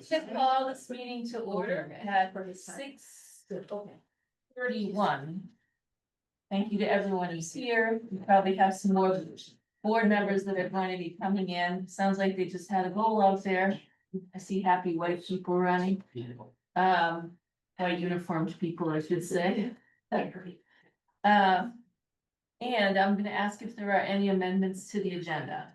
To call this meeting to order at 6:31. Thank you to everyone who's here. We probably have some more board members that are going to be coming in. Sounds like they just had a goal out there. I see happy white people running. White uniformed people, I should say. And I'm gonna ask if there are any amendments to the agenda.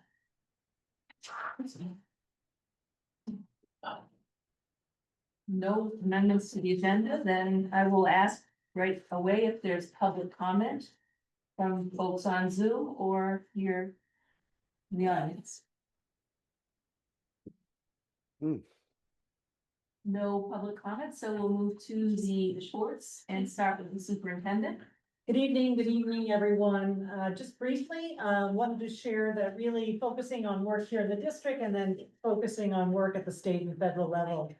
No amendments to the agenda, then I will ask right away if there's public comment from folks on Zoom or here in the audience. No public comment, so we'll move to the reports and start with the superintendent. Good evening, everyone. Just briefly, wanted to share that really focusing on work here in the district and then focusing on work at the state and federal level.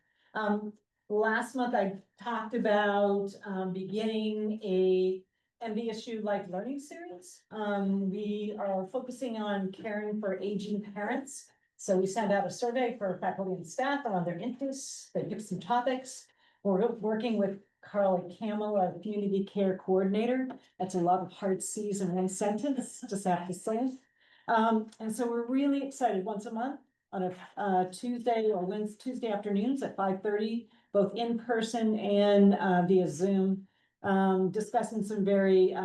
Last month I talked about beginning a MVSU Life Learning Series. We are focusing on caring for aging parents. So we sent out a survey for faculty and staff around their interests. They give some topics. We're working with Carly Camel, our community care coordinator. That's a lot of hard C's in one sentence, just have to say. And so we're really excited once a month on a Tuesday or Wednesday, Tuesday afternoons at 5:30, both in person and via Zoom, discussing some very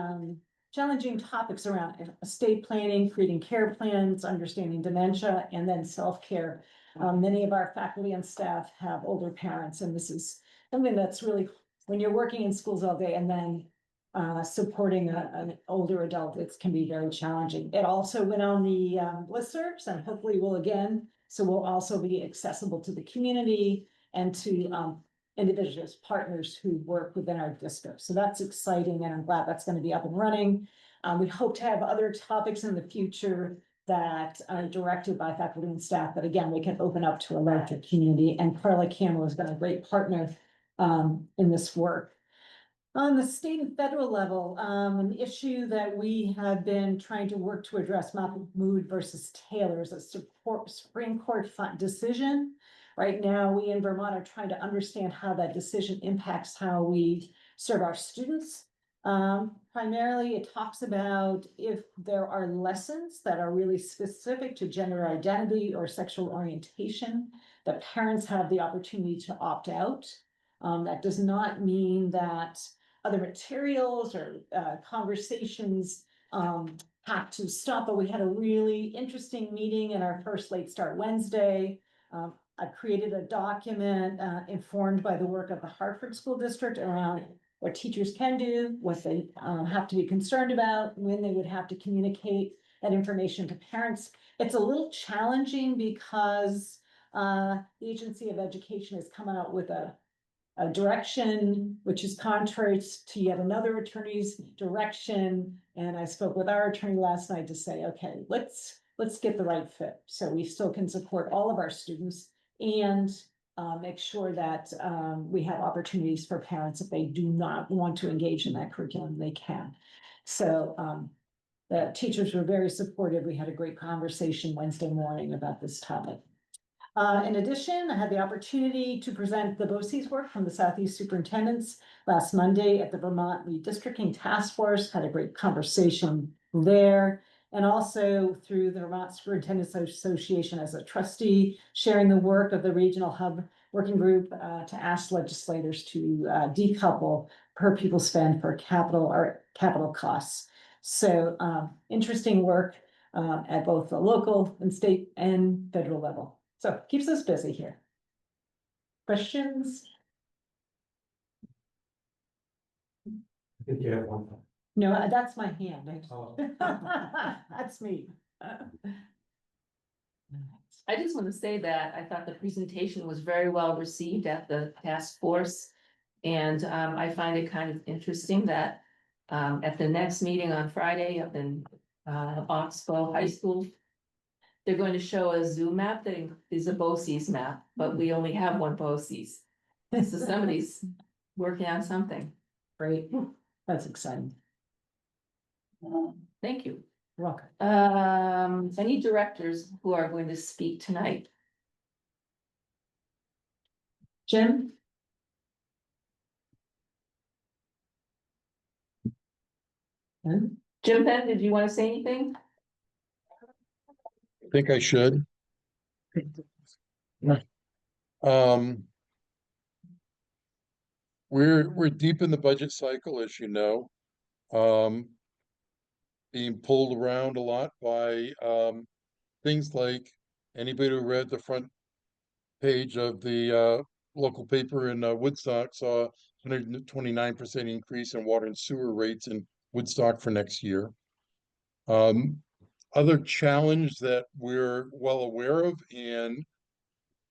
challenging topics around estate planning, creating care plans, understanding dementia, and then self-care. Many of our faculty and staff have older parents, and this is something that's really, when you're working in schools all day and then supporting an older adult, it can be very challenging. It also went on the listservs and hopefully will again. So we'll also be accessible to the community and to individuals, partners who work within our district. So that's exciting, and I'm glad that's going to be up and running. We hope to have other topics in the future that are directed by faculty and staff, but again, we can open up to a larger community. And Carla Campbell has been a great partner in this work. On the state and federal level, an issue that we have been trying to work to address, Mahmood versus Taylor, is a Supreme Court decision. Right now, we in Vermont are trying to understand how that decision impacts how we serve our students. Primarily, it talks about if there are lessons that are really specific to gender identity or sexual orientation, that parents have the opportunity to opt out. That does not mean that other materials or conversations have to stop, but we had a really interesting meeting in our first Late Start Wednesday. I created a document informed by the work of the Hartford School District around what teachers can do, what they have to be concerned about, when they would have to communicate that information to parents. It's a little challenging because the Agency of Education has come out with a direction which is contrary to yet another attorney's direction. And I spoke with our attorney last night to say, okay, let's get the right fit so we still can support all of our students and make sure that we have opportunities for parents. If they do not want to engage in that curriculum, they can. So the teachers were very supportive. We had a great conversation Wednesday morning about this topic. In addition, I had the opportunity to present the BOCES work from the Southeast Superintendents last Monday at the Vermont Redistricting Task Force. Had a great conversation there. And also through the Vermont Superintendents Association as a trustee, sharing the work of the Regional Hub Working Group to ask legislators to decouple per pupil spend for capital costs. So interesting work at both the local and state and federal level. So keeps us busy here. Questions? I think you have one. No, that's my hand. Oh. That's me. I just want to say that I thought the presentation was very well received at the task force. And I find it kind of interesting that at the next meeting on Friday up in Oxbow High School, they're going to show a Zoom map that is a BOCES map, but we only have one BOCES. So somebody's working on something. Great. That's exciting. Thank you. You're welcome. Any directors who are going to speak tonight? Jim? Jim Penn, did you want to say anything? Think I should. Um, we're deep in the budget cycle, as you know. Being pulled around a lot by things like anybody who read the front page of the local paper in Woodstock saw 129% increase in water and sewer rates in Woodstock for next year. Other challenge that we're well aware of and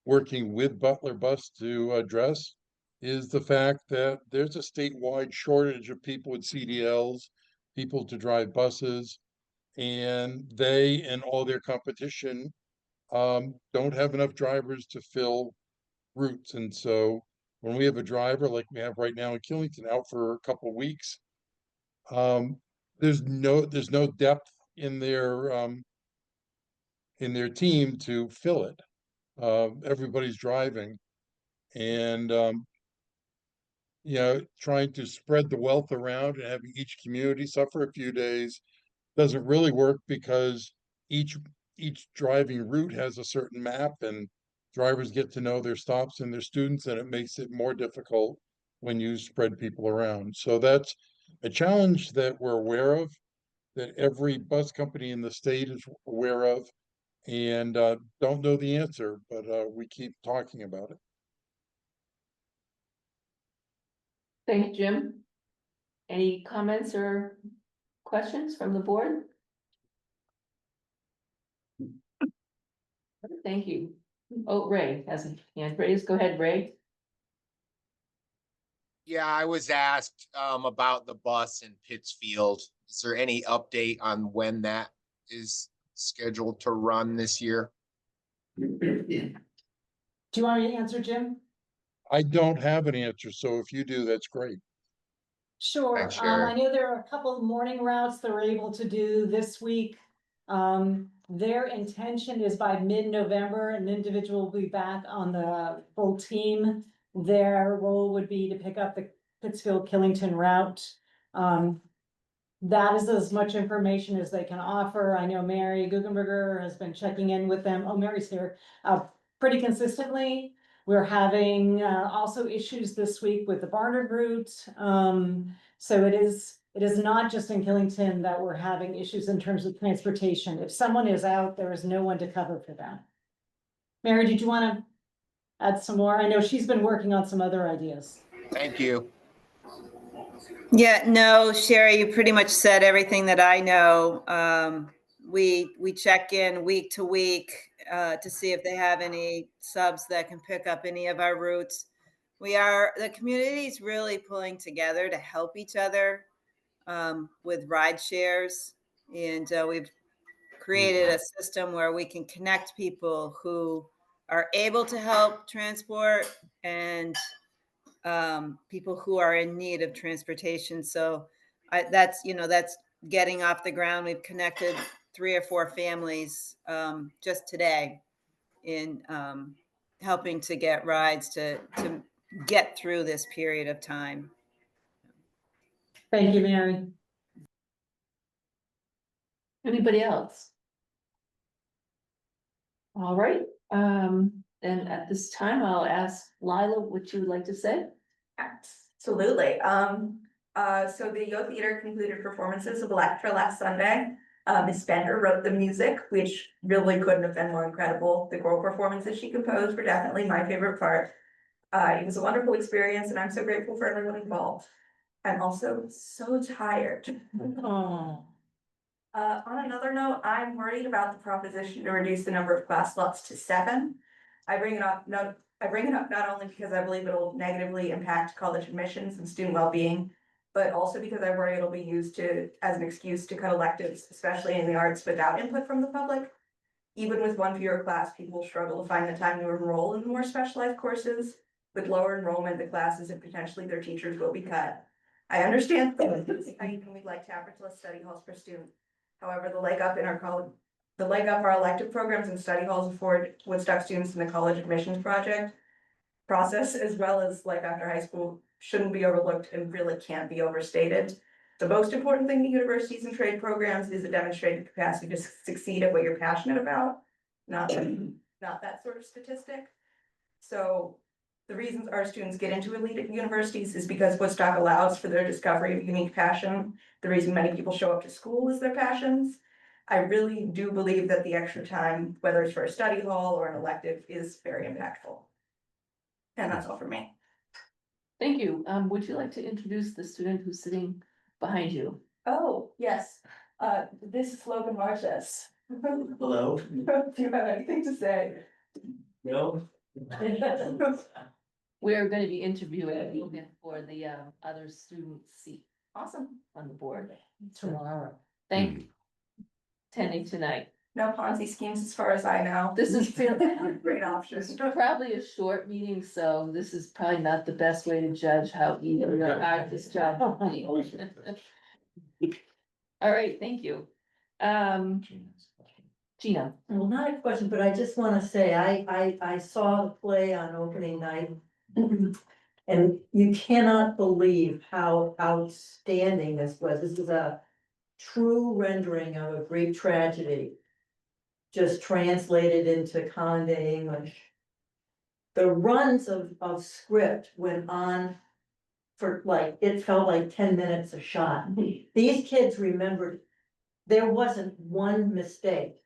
working with Butler Bus to address is the fact that there's a statewide shortage of people with CDLs, people to drive buses, and they and all their competition don't have enough drivers to fill routes. And so when we have a driver like we have right now in Killington out for a couple of weeks, there's no depth in their team to fill it. Everybody's driving, and trying to spread the wealth around and having each community suffer a few days doesn't really work because each driving route has a certain map and drivers get to know their stops and their students, and it makes it more difficult when you spread people around. So that's a challenge that we're aware of, that every bus company in the state is aware of, and don't know the answer, but we keep talking about it. Thank you, Jim. Any comments or questions from the board? Thank you. Oh, Ray has a hand raised. Go ahead, Ray. Yeah, I was asked about the bus in Pittsfield. Is there any update on when that is scheduled to run this year? Do you want me to answer, Jim? I don't have an answer, so if you do, that's great. Sure. Thanks, Sherry. I know there are a couple of morning routes they're able to do this week. Their intention is by mid-November, an individual will be back on the full team. Their role would be to pick up the Pittsfield-Killington route. That is as much information as they can offer. I know Mary Guggenberger has been checking in with them. Oh, Mary's here. Pretty consistently. We're having also issues this week with the Barnard route. So it is not just in Killington that we're having issues in terms of transportation. If someone is out, there is no one to cover for that. Mary, did you want to add some more? I know she's been working on some other ideas. Thank you. Yeah, no, Sherry, you pretty much said everything that I know. We check in week to week to see if they have any subs that can pick up any of our routes. The community is really pulling together to help each other with ride shares. And we've created a system where we can connect people who are able to help transport and people who are in need of transportation. So that's getting off the ground. We've connected 3 or 4 families just today in helping to get rides to get through this period of time. Thank you, Mary. Anybody else? All right, and at this time, I'll ask Lila what you would like to say. Absolutely. So the Yo Theater concluded performances of Electra last Sunday. Miss Bender wrote the music, which really couldn't have been more incredible. The choral performances she composed were definitely my favorite part. It was a wonderful experience, and I'm so grateful for everyone involved. I'm also so tired. Oh. On another note, I'm worried about the proposition to reduce the number of class slots to 7. I bring it up not only because I believe it'll negatively impact college admissions and student well-being, but also because I worry it'll be used as an excuse to cut electives, especially in the arts, without input from the public. Even with one fewer class, people will struggle to find the time to enroll in more specialized courses. With lower enrollment, the classes and potentially their teachers will be cut. I understand that we'd like to average less study halls per student. However, the leg up our elective programs and study halls afford Woodstock students in the college admissions project process as well as life after high school shouldn't be overlooked and really can't be overstated. The most important thing to universities and trade programs is a demonstrated capacity to succeed at what you're passionate about, not that sort of statistic. So the reasons our students get into elite universities is because Woodstock allows for their discovery of unique passion. The reason many people show up to school is their passions. I really do believe that the extra time, whether it's for a study hall or an elective, is very impactful. And that's all for me. Thank you. Would you like to introduce the student who's sitting behind you? Oh, yes, this is Logan Marches. Hello. Do you have anything to say? No. We're going to be interviewing Logan for the other student seat Awesome. on the board. Tomorrow. Thank you. Attending tonight. No Ponzi schemes as far as I know. This is Great option. This is probably a short meeting, so this is probably not the best way to judge how easy or hard this job will be. All right, thank you. Gina, Well, not a question, but I just wanna say, I saw the play on opening night. And you cannot believe how outstanding this was. This is a true rendering of a Greek tragedy. Just translated into common day English. The runs of script went on for like, it felt like 10 minutes a shot. These kids remembered, there wasn't one mistake.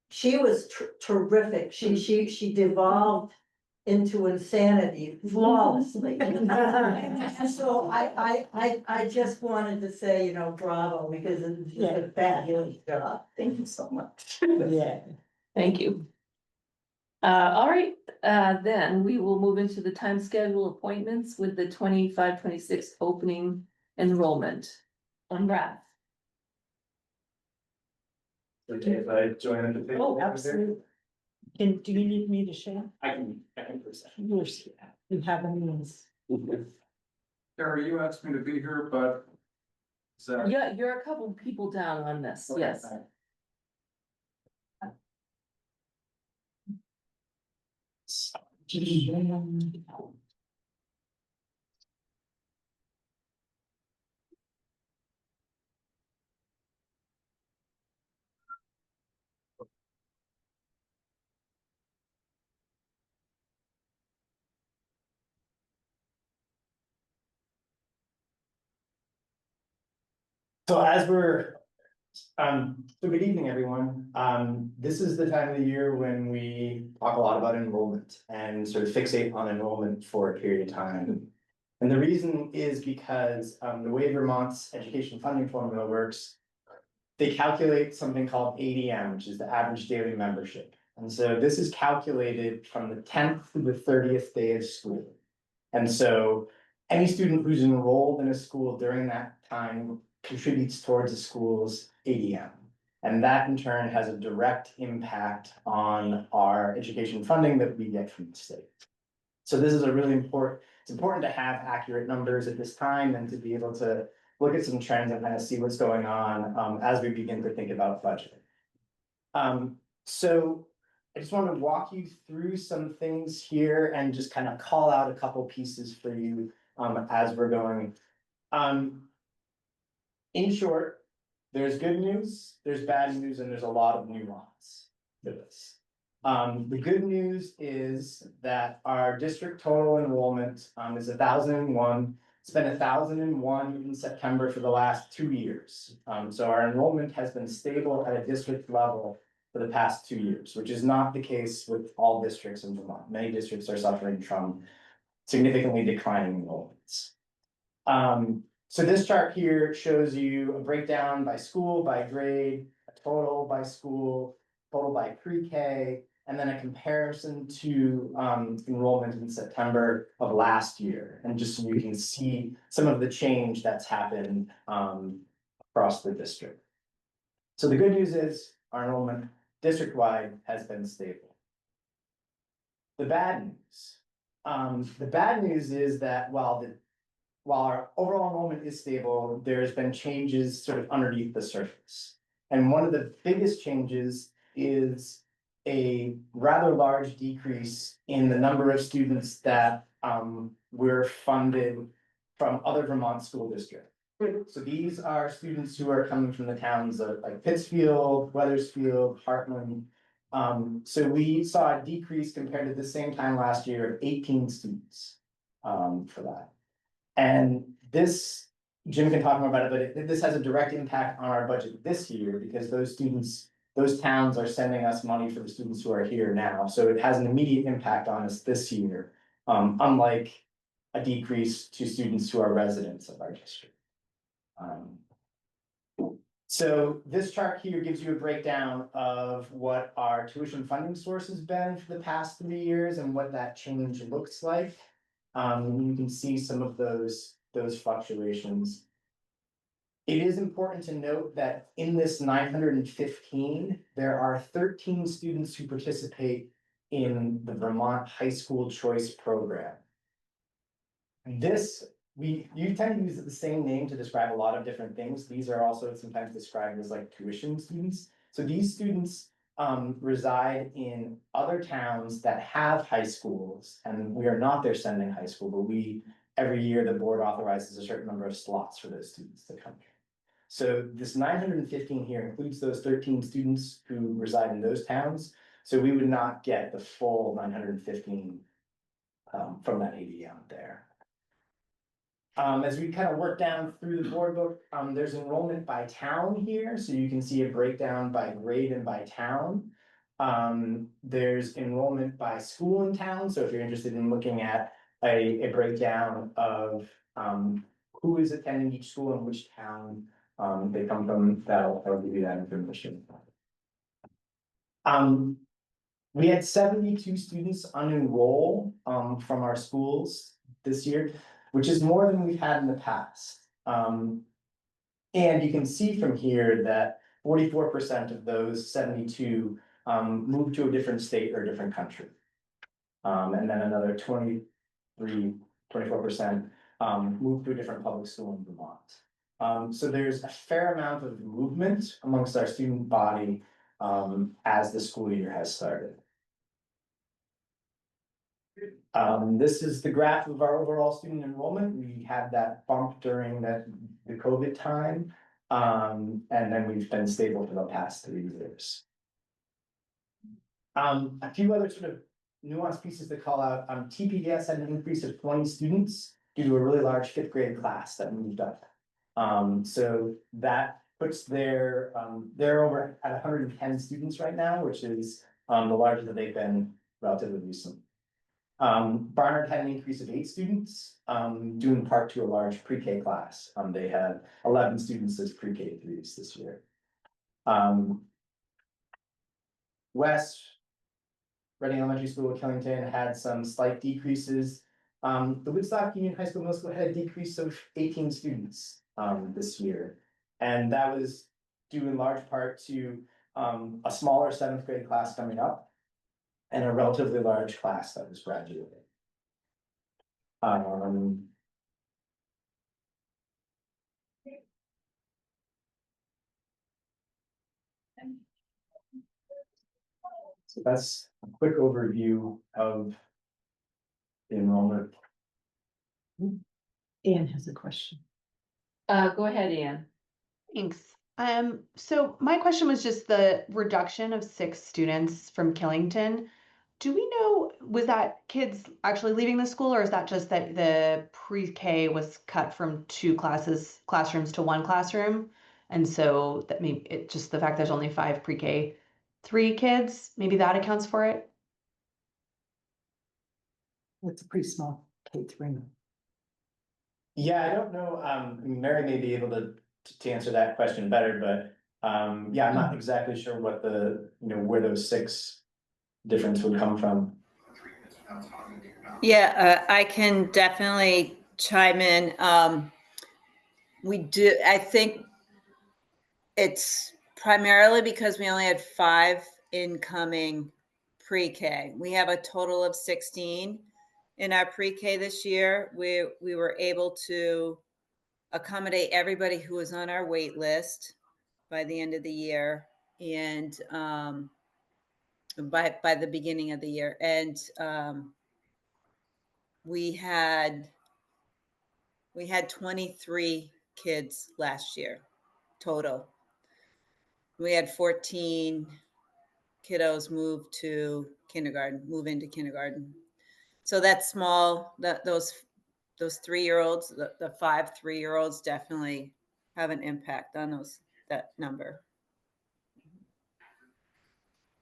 She was terrific. She devolved into insanity flawlessly. So I just wanted to say, you know, bravo, because it's just a fabulous job. Thank you so much. Yeah. thank you. All right, then we will move into the time schedule appointments with the 25-26 opening enrollment. Brad. Okay, if I join in the picture. Oh, absolutely. Do you need me to share? I can present. Yours, you have a means. Sarah, you asked me to be here, but. Is that? Yeah, you're a couple people down on this, Okay, yes. fine. So as we're, so good evening, everyone. This is the time of the year when we talk a lot about enrollment and sort of fixate on enrollment for a period of time. And the reason is because, the way Vermont's education funding formula works, they calculate something called ADM, which is the average daily membership. And so this is calculated from the 10th to the 30th day of school. And so any student who's enrolled in a school during that time contributes towards the school's ADM. And that in turn has a direct impact on our education funding that we get from the state. So this is a really it's important to have accurate numbers at this time and to be able to look at some trends and kind of see what's going on as we begin to think about budget. So I just want to walk you through some things here and just kind of call out a couple pieces for you as we're going. In short, there's good news, there's bad news, and there's a lot of nuance to this. The good news is that our district total enrollment is 1,001. It's been 1,001 in September for the last 2 years. So our enrollment has been stable at a district level for the past 2 years, which is not the case with all districts in Vermont. Many districts are suffering from significantly declining enrollments. So this chart here shows you a breakdown by school, by grade, a total by school, total by pre-K, and then a comparison to enrollment in September of last year. And just so you can see some of the change that's happened across the district. So the good news is our enrollment district-wide has been stable. The bad news is that while our overall enrollment is stable, there's been changes sort of underneath the surface. And one of the biggest changes is a rather large decrease in the number of students that were funded from other Vermont school districts. So these are students who are coming from the towns of like Pittsfield, Weathersfield, Heartland. So we saw a decrease compared to the same time last year of 18 students for that. And this, Jim can talk more about it, but this has a direct impact on our budget this year because those students, those towns are sending us money for the students who are here now. So it has an immediate impact on us this year, unlike a decrease to students who are residents of our district. So this chart here gives you a breakdown of what our tuition funding source has been for the past 3 years and what that change looks like. You can see some of those fluctuations. It is important to note that in this 915, there are 13 students who participate in the Vermont High School Choice Program. You tend to use the same name to describe a lot of different things. These are also sometimes described as like tuition students. So these students reside in other towns that have high schools, and we are not their sending high school, but every year the board authorizes a certain number of slots for those students to come here. So this 915 here includes those 13 students who reside in those towns. So we would not get the full 915 from that 80 out there. As we kind of work down through the board book, there's enrollment by town here, so you can see a breakdown by grade and by town. There's enrollment by school in town, so if you're interested in looking at a breakdown of who is attending each school and which town they come from, that'll give you that information. We had 72 students unenroll from our schools this year, which is more than we've had in the past. And you can see from here that 44% of those 72 moved to a different state or a different country. And then another 24% moved to a different public school in Vermont. So there's a fair amount of movement amongst our student body as the school year has started. This is the graph of our overall student enrollment. We had that bump during the COVID time. And then we've been stable for the past 3 years. A few other sort of nuanced pieces to call out. TPDS had an increase of 20 students due to a really large 5th grade class that moved up. So that puts they're over at 110 students right now, which is the largest that they've been relatively recent. Barnard had an increase of 8 students, due in part to a large pre-K class. They had 11 students as pre-K 3s this year. West Reading Elementary School, Killington had some slight decreases. The Woodstock Union High School Middle School had a decrease of 18 students this year. And that was due in large part to a smaller 7th grade class coming up and a relatively large class that was graduating. So that's a quick overview of the enrollment. Anne has a question. Go ahead, Ann. Thanks. So my question was just the reduction of 6 students from Killington. Do we know, was that kids actually leaving the school, or is that just that the pre-K was cut from 2 classrooms to 1 classroom? And so that maybe it just the fact there's only 5 pre-K 3 kids, maybe that accounts for it? It's a pretty small K3. Yeah, I don't know, Mary may be able to answer that question better, but yeah, I'm not exactly sure what where those 6 difference would come from. Yeah, I can definitely chime in. I think it's primarily because we only had 5 incoming pre-K. We have a total of 16 in our pre-K this year. We were able to accommodate everybody who was on our wait list by the end of the year. And by the beginning of the year. And we had 23 kids last year total. We had 14 kiddos move into kindergarten. So that's small. Those 3-year-olds, the 5 3-year-olds definitely have an impact on that number.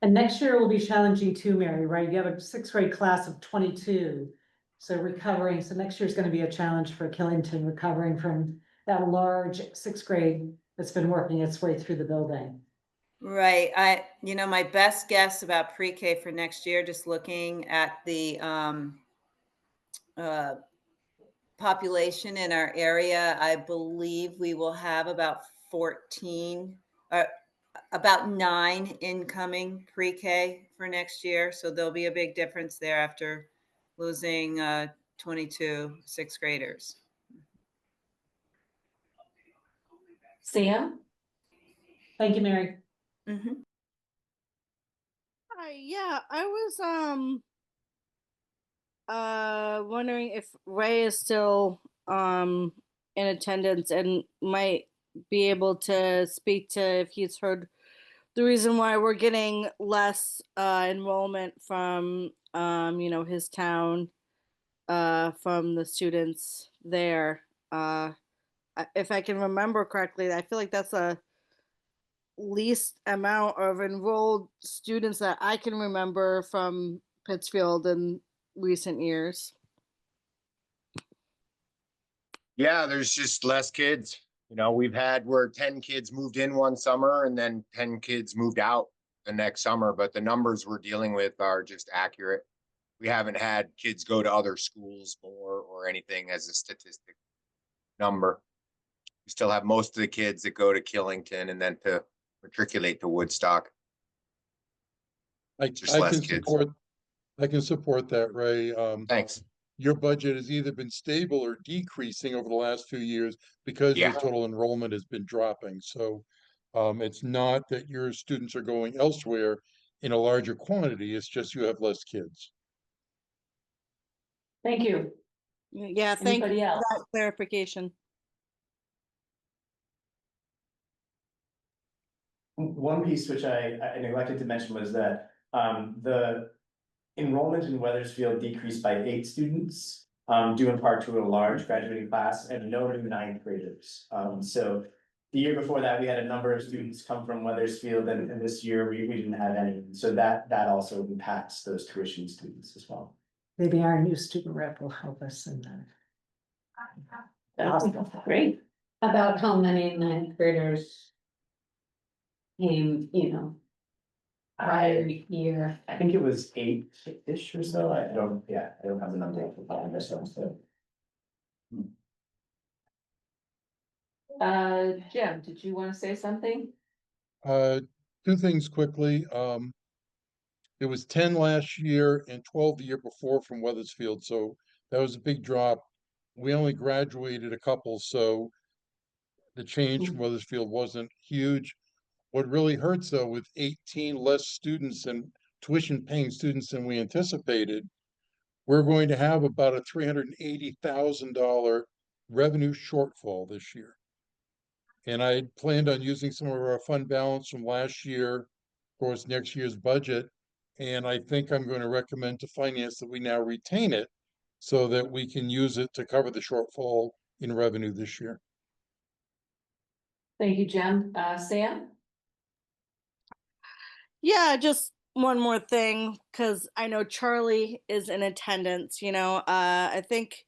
And next year will be challenging too, Mary, right? You have a 6th grade class of 22. So recovering, so next year's gonna be a challenge for Killington, recovering from that large 6th grade that's been working its way through the building. Right. My best guess about pre-K for next year, just looking at the population in our area, I believe we will have about 14, about 9 incoming pre-K for next year. So there'll be a big difference there after losing 22 6th graders. Sam? Thank you, Mary. Mm-hmm. Hi, yeah, I was wondering if Ray is still in attendance and might be able to speak to if he's heard the reason why we're getting less enrollment from his town from the students there. If I can remember correctly, I feel like that's a least amount of enrolled students that I can remember from Pittsfield in recent years. Yeah, there's just less kids. You know, we've had where 10 kids moved in one summer and then 10 kids moved out the next summer, but the numbers we're dealing with are just accurate. We haven't had kids go to other schools more or anything as a statistic number. We still have most of the kids that go to Killington and then to matriculate to Woodstock. Just I less can kids. support that, Ray. Thanks. Your budget has either been stable or decreasing over the last few years because your Yeah. total enrollment has been dropping. So it's not that your students are going elsewhere in a larger quantity, it's just you have less kids. Thank you. Yeah, thank you Anybody for else? that clarification. One piece which I neglected to mention was that the enrollment in Weathersfield decreased by 8 students, due in part to a large graduating class and no new 9th graders. So the year before that, we had a number of students come from Weathersfield, and this year we didn't have any. So that also impacts those tuition students as well. Maybe our new student rep will help us in that. Awesome. Great. About how many 9th graders came, prior year? I think it was 8-ish or so. I don't have the number off the top of my head, so. Jim, did you want to say something? 2 things quickly. It was 10 last year and 12 the year before from Weathersfield, so that was a big drop. We only graduated a couple, so the change from Weathersfield wasn't huge. What really hurts though, with 18 less students and tuition paying students than we anticipated, we're going to have about a $380,000 revenue shortfall this year. And I planned on using some of our fund balance from last year, of course, next year's budget. And I think I'm going to recommend to finance that we now retain it so that we can use it to cover the shortfall in revenue this year. Thank you, Jim. Sam? Yeah, just one more thing, because I know Charlie is in attendance. I think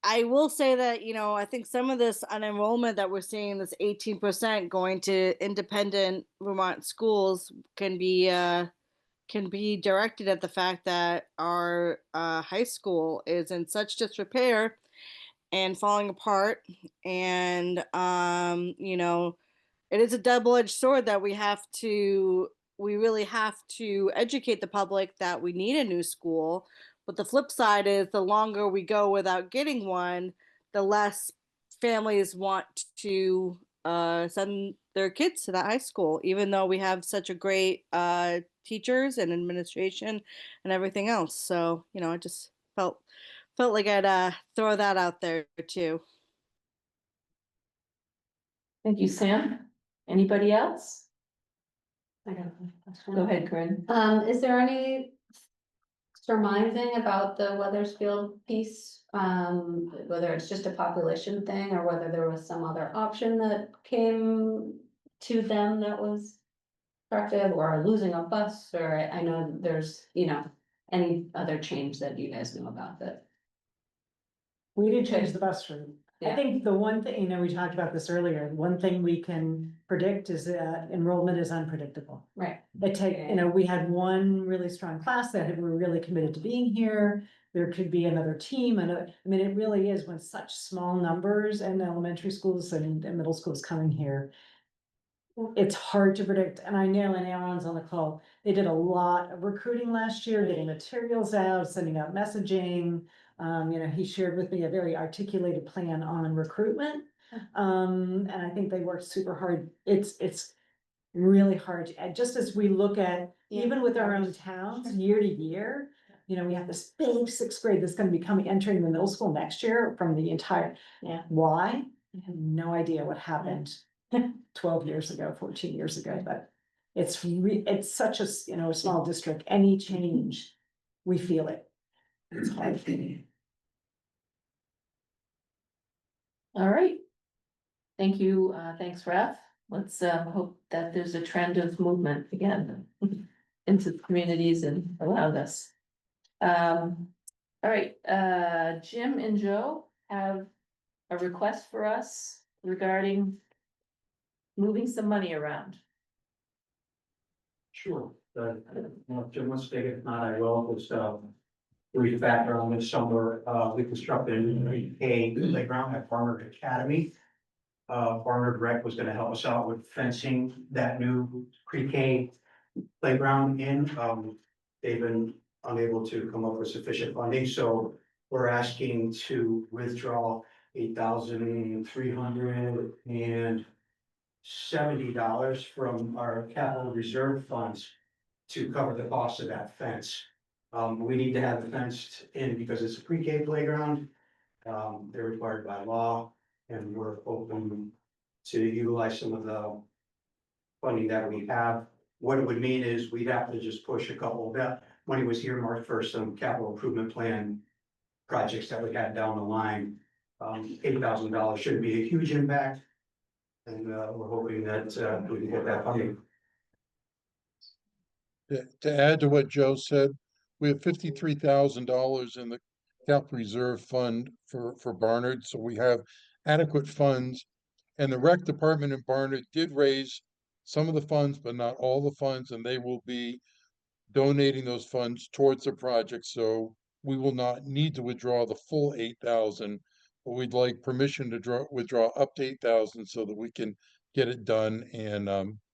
I will say that, I think some of this unenrollment that we're seeing, this 18% going to independent Vermont schools, can be directed at the fact that our high school is in such disrepair and falling apart. And, it is a double-edged sword that we really have to educate the public that we need a new school. But the flip side is the longer we go without getting one, the less families want to send their kids to that high school, even though we have such a great teachers and administration and everything else. So, you know, I just felt like I'd throw that out there too. Thank you, Sam. Anybody else? I got a question. Go ahead, Corinne. Is there any surmising about the Weathersfield piece? Whether it's just a population thing or whether there was some other option that came to them that was attractive, or losing a bus, or I know there's, you know, any other change that you guys know about that? We did change the bus route. I Yeah. think the one thing, you know, we talked about this earlier, one thing we can predict is that enrollment is unpredictable. Right. You know, we had one really strong class that were really committed to being here. There could be another team, and I mean, it really is when such small numbers and elementary schools and middle schools coming here. It's hard to predict, and I know, and Aaron's on the call, they did a lot of recruiting last year, getting materials out, sending out messaging. You know, he shared with me a very articulated plan on recruitment. And I think they worked super hard. It's really hard, and just as we look at, even with our own towns, year to year, you know, we have this big sixth grade that's gonna be entering the middle school next year from the entire. Yeah. Why? I have no idea what happened 12 years ago, 14 years ago, but it's such a, you know, a small district, any change, we feel it. It's hard. All right. Thank you. Thanks, Raf. Let's hope that there's a trend of movement again into the communities and allow this. All right, Jim and Joe have a request for us regarding moving some money around. Sure, if Jim wants to take it, if not, I will, just, brief background this summer, we constructed a playground at Barnard Academy. Barnard Rec was gonna help us out with fencing that new pre-K playground in, they've been unable to come up with sufficient funding, so we're asking to withdraw $8,370 from our capital reserve funds to cover the cost of that fence. We need to have the fence in because it's a pre-K playground. They're required by law, and we're open to utilize some of the funding that we have. What it would mean is we'd have to just push a couple of that money was earmarked for some capital improvement plan projects that we had down the line. $8,000 shouldn't be a huge impact, and we're hoping that we can get that funding. To add to what Joe said, we have $53,000 in the capital reserve fund for Barnard, so we have adequate funds. And the rec department in Barnard did raise some of the funds, but not all the funds, and they will be donating those funds towards the project, so we will not need to withdraw the full 8,000, but we'd like permission to withdraw up to 8,000 so that we can get it done and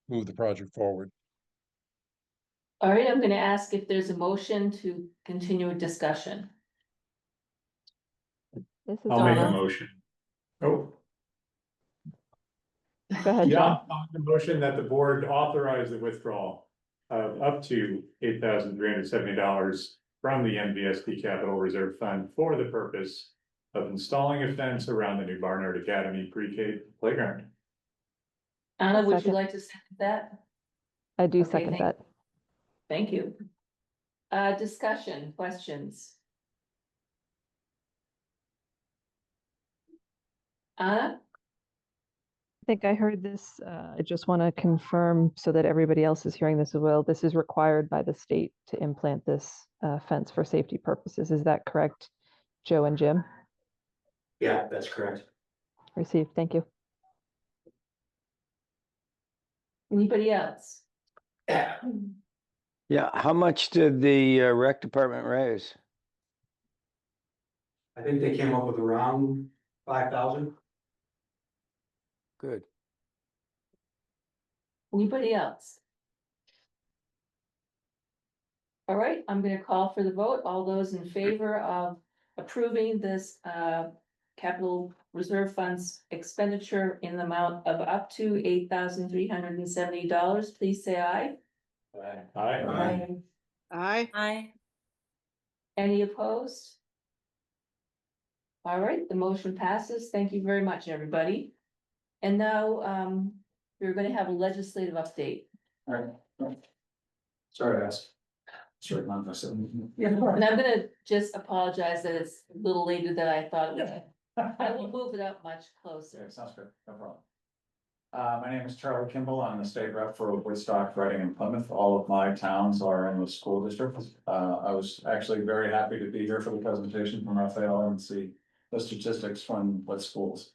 move the project forward. All right, I'm gonna ask if there's a motion to continue a discussion. I'll make a motion. Oh. Go ahead, Yeah, John. I'll make a motion that the board authorize the withdrawal of up to $8,370 from the MVSD Capital Reserve Fund for the purpose of installing a fence around the new Barnard Academy pre-K playground. Anna, would you Second. like to second that? I do Okay, second that. Thank you. Discussion, questions? Anna? I think I heard this. I just want to confirm so that everybody else is hearing this as well. This is required by the state to implant this fence for safety purposes. Is that correct, Joe and Jim? Yeah, that's correct. Received. Thank you. Anybody else? Yeah, how much did the rec department raise? I think they came up with around 5,000. Good. Anybody else? All right, I'm gonna call for the vote. All those in favor of approving this capital reserve funds expenditure in the amount of up to $8,370. Please say aye. Aye. Aye. Aye. Any opposed? All right, the motion passes. Thank you very much, everybody. And now, we're gonna have a legislative update. Alright. Sorry, guys. Sorry, not myself. And I'm gonna just apologize that it's a little later than I thought it would. I will move it up much closer. Sounds good, no problem. My name is Charlie Kimball. I'm the state rep for Woodstock, Reading, and Plymouth. All of my towns are in the school district. I was actually very happy to be here for the presentation from Raphael and see the statistics from what schools.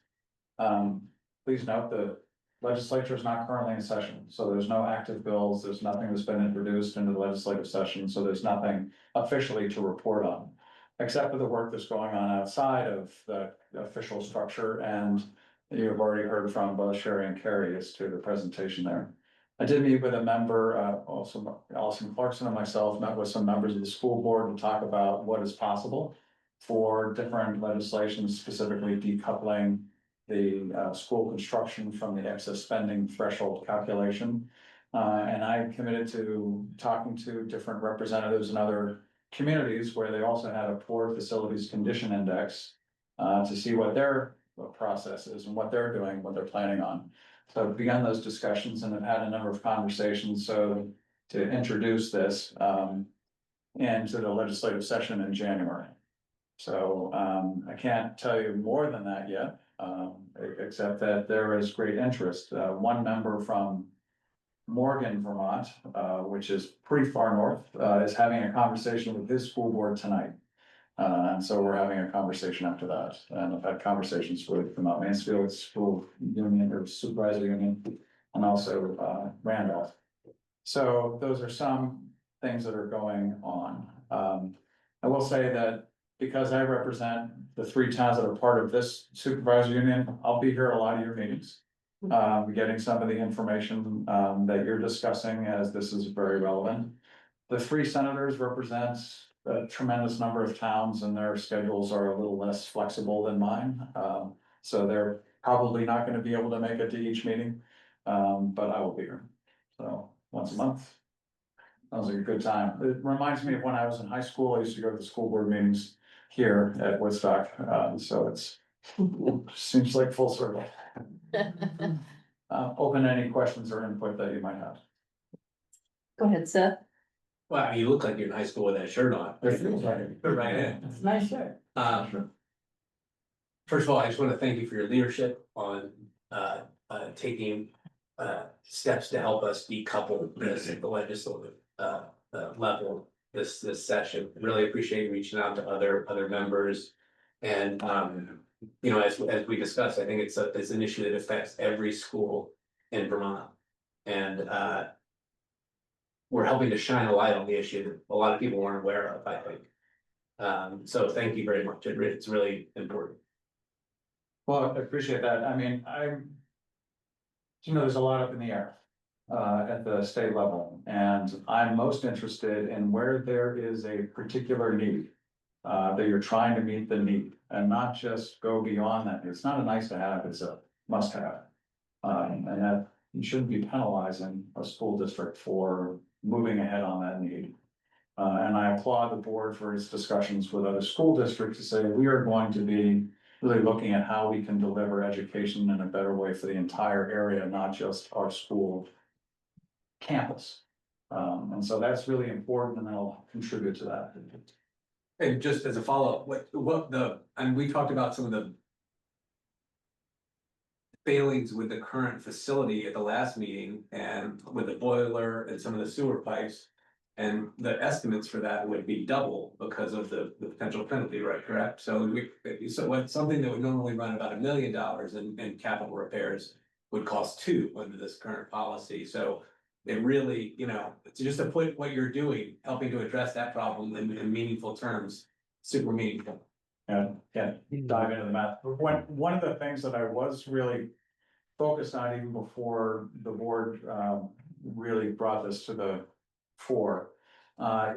Please note the legislature is not currently in session, so there's no active bills. There's nothing that's been introduced into the legislative session, so there's nothing officially to report on, except for the work that's going on outside of the official structure, and you've already heard from both Sherry and Carrie as to the presentation there. I did meet with a member, also Allison Clarkson and myself met with some members of the school board to talk about what is possible for different legislation, specifically decoupling the school construction from the excess spending threshold calculation. And I committed to talking to different representatives in other communities where they also had a poor facilities condition index to see what their process is and what they're doing, what they're planning on. So I've begun those discussions and have had a number of conversations. So to introduce this into the legislative session in January. So I can't tell you more than that yet, except that there is great interest. One member from Morgan, Vermont, which is pretty far north, is having a conversation with his school board tonight. And so we're having a conversation after that. And I've had conversations with the Mount Mansfield School Union or Supervisor Union, and also Randolph. So those are some things that are going on. I will say that because I represent the 3 towns that are part of this supervisor union, I'll be here at a lot of your meetings. Getting some of the information that you're discussing, as this is very relevant. The 3 senators represent a tremendous number of towns, and their schedules are a little less flexible than mine. So they're probably not gonna be able to make it to each meeting, but I will be here. So once a month. Sounds like a good time. It reminds me of when I was in high school. I used to go to the school board meetings here at Woodstock, so it's seems like full circle. Open any questions or input that you might have. Go ahead, Seth. Wow, you look like you're in high school with that shirt on. It feels like it. Fit right in. It's nice shirt. First of all, I just want to thank you for your leadership on taking steps to help us decouple this at the legislative level this session. Really appreciate you reaching out to other members. And you know, as we discussed, I think it's an issue that affects every school in Vermont. And we're helping to shine a light on the issue that a lot of people weren't aware of, I think. So thank you very much. It's really important. Well, I appreciate that. I mean, there's a lot up in the air at the state level, and I'm most interested in where there is a particular need that you're trying to meet the need and not just go beyond that. It's not a nice to have, it's a must have. And that you shouldn't be penalizing a school district for moving ahead on that need. And I applaud the board for its discussions with other school districts to say we are going to be really looking at how we can deliver education in a better way for the entire area, not just our school campus. And so that's really important, and I'll contribute to that. And just as a follow-up, and we talked about some of the failings with the current facility at the last meeting, and with the boiler and some of the sewer pipes. And the estimates for that would be double because of the potential penalty, right, correct? So something that would normally run about $1 million in capital repairs would cost $2 million under this current policy. So it really, it's just to put what you're doing, helping to address that problem in meaningful terms, super meaningful. And dive into the math. One of the things that I was really focused on even before the board really brought this to the fore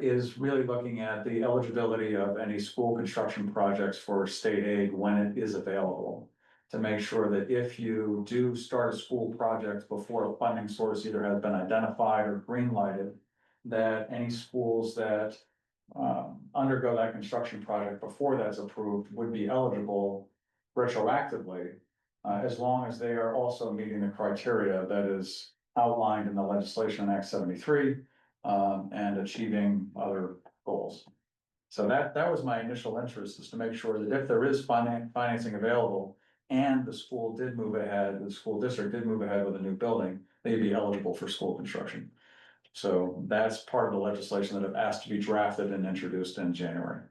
is really looking at the eligibility of any school construction projects for state aid when it is available. To make sure that if you do start a school project before a funding source either has been identified or green lighted, that any schools that undergo that construction project before that's approved would be eligible retroactively, as long as they are also meeting the criteria that is outlined in the legislation in Act 73, and achieving other goals. So that was my initial interest, is to make sure that if there is financing available and the school did move ahead, the school district did move ahead with a new building, they'd be eligible for school construction. So that's part of the legislation that I've asked to be drafted and introduced in January.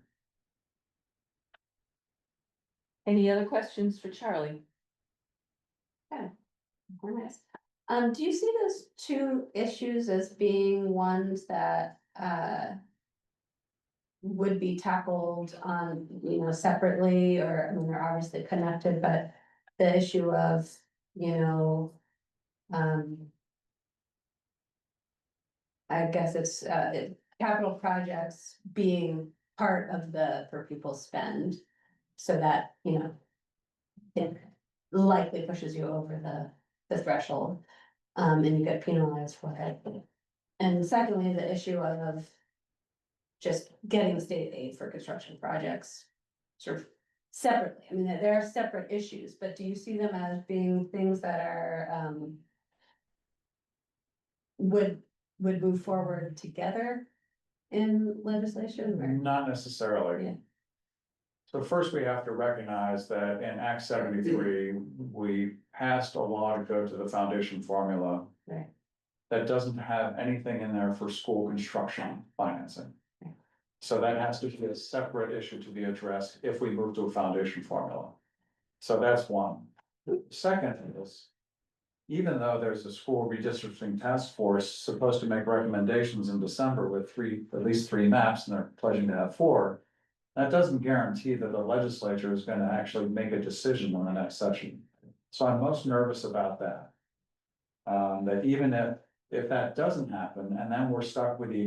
Any other questions for Charlie? Okay, very nice. Do you see those two issues as being ones that, would be tackled on, separately, or, I mean, they're obviously connected, but the issue of, I guess it's, capital projects being part of for people's spend, so that, it likely pushes you over the threshold, and you get penalized for it. And secondly, the issue of just getting state aid for construction projects sort of separately. I mean, there are separate issues, but do you see them as being things that are, would move forward together in legislation? Or? Not necessarily. Yeah. So first, we have to recognize that in Act 73, we passed a law to go to the foundation formula. Right. That doesn't have anything in there for school construction financing. So that has to be a separate issue to be addressed if we move to a foundation formula. So that's one. Second is, even though there's a school redistricting task force supposed to make recommendations in December with at least three maps, and they're pledging to have 4, that doesn't guarantee that the legislature is going to actually make a decision on the next session. So I'm most nervous about that. That even if that doesn't happen, and then we're stuck with the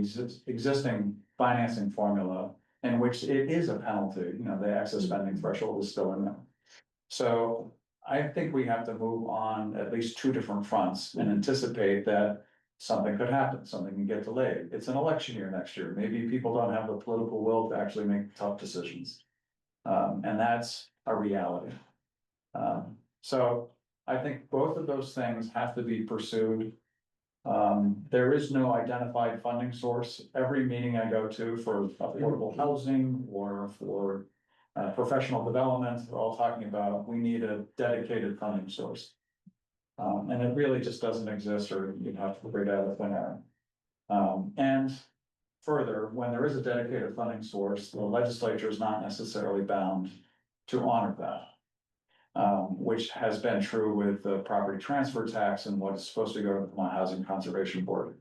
existing financing formula, in which it is a penalty, the excess spending threshold is still in there. So I think we have to move on at least 2 different fronts and anticipate that something could happen, something can get delayed. It's an election year next year. Maybe people don't have the political will to actually make tough decisions. And that's a reality. So I think both of those things have to be pursued. There is no identified funding source. Every meeting I go to for affordable housing or for professional development, they're all talking about, we need a dedicated funding source. And it really just doesn't exist, or you'd have to figure it out thin air. And further, when there is a dedicated funding source, the legislature is not necessarily bound to honor that. Which has been true with the property transfer tax and what is supposed to go to the Housing Conservation Board.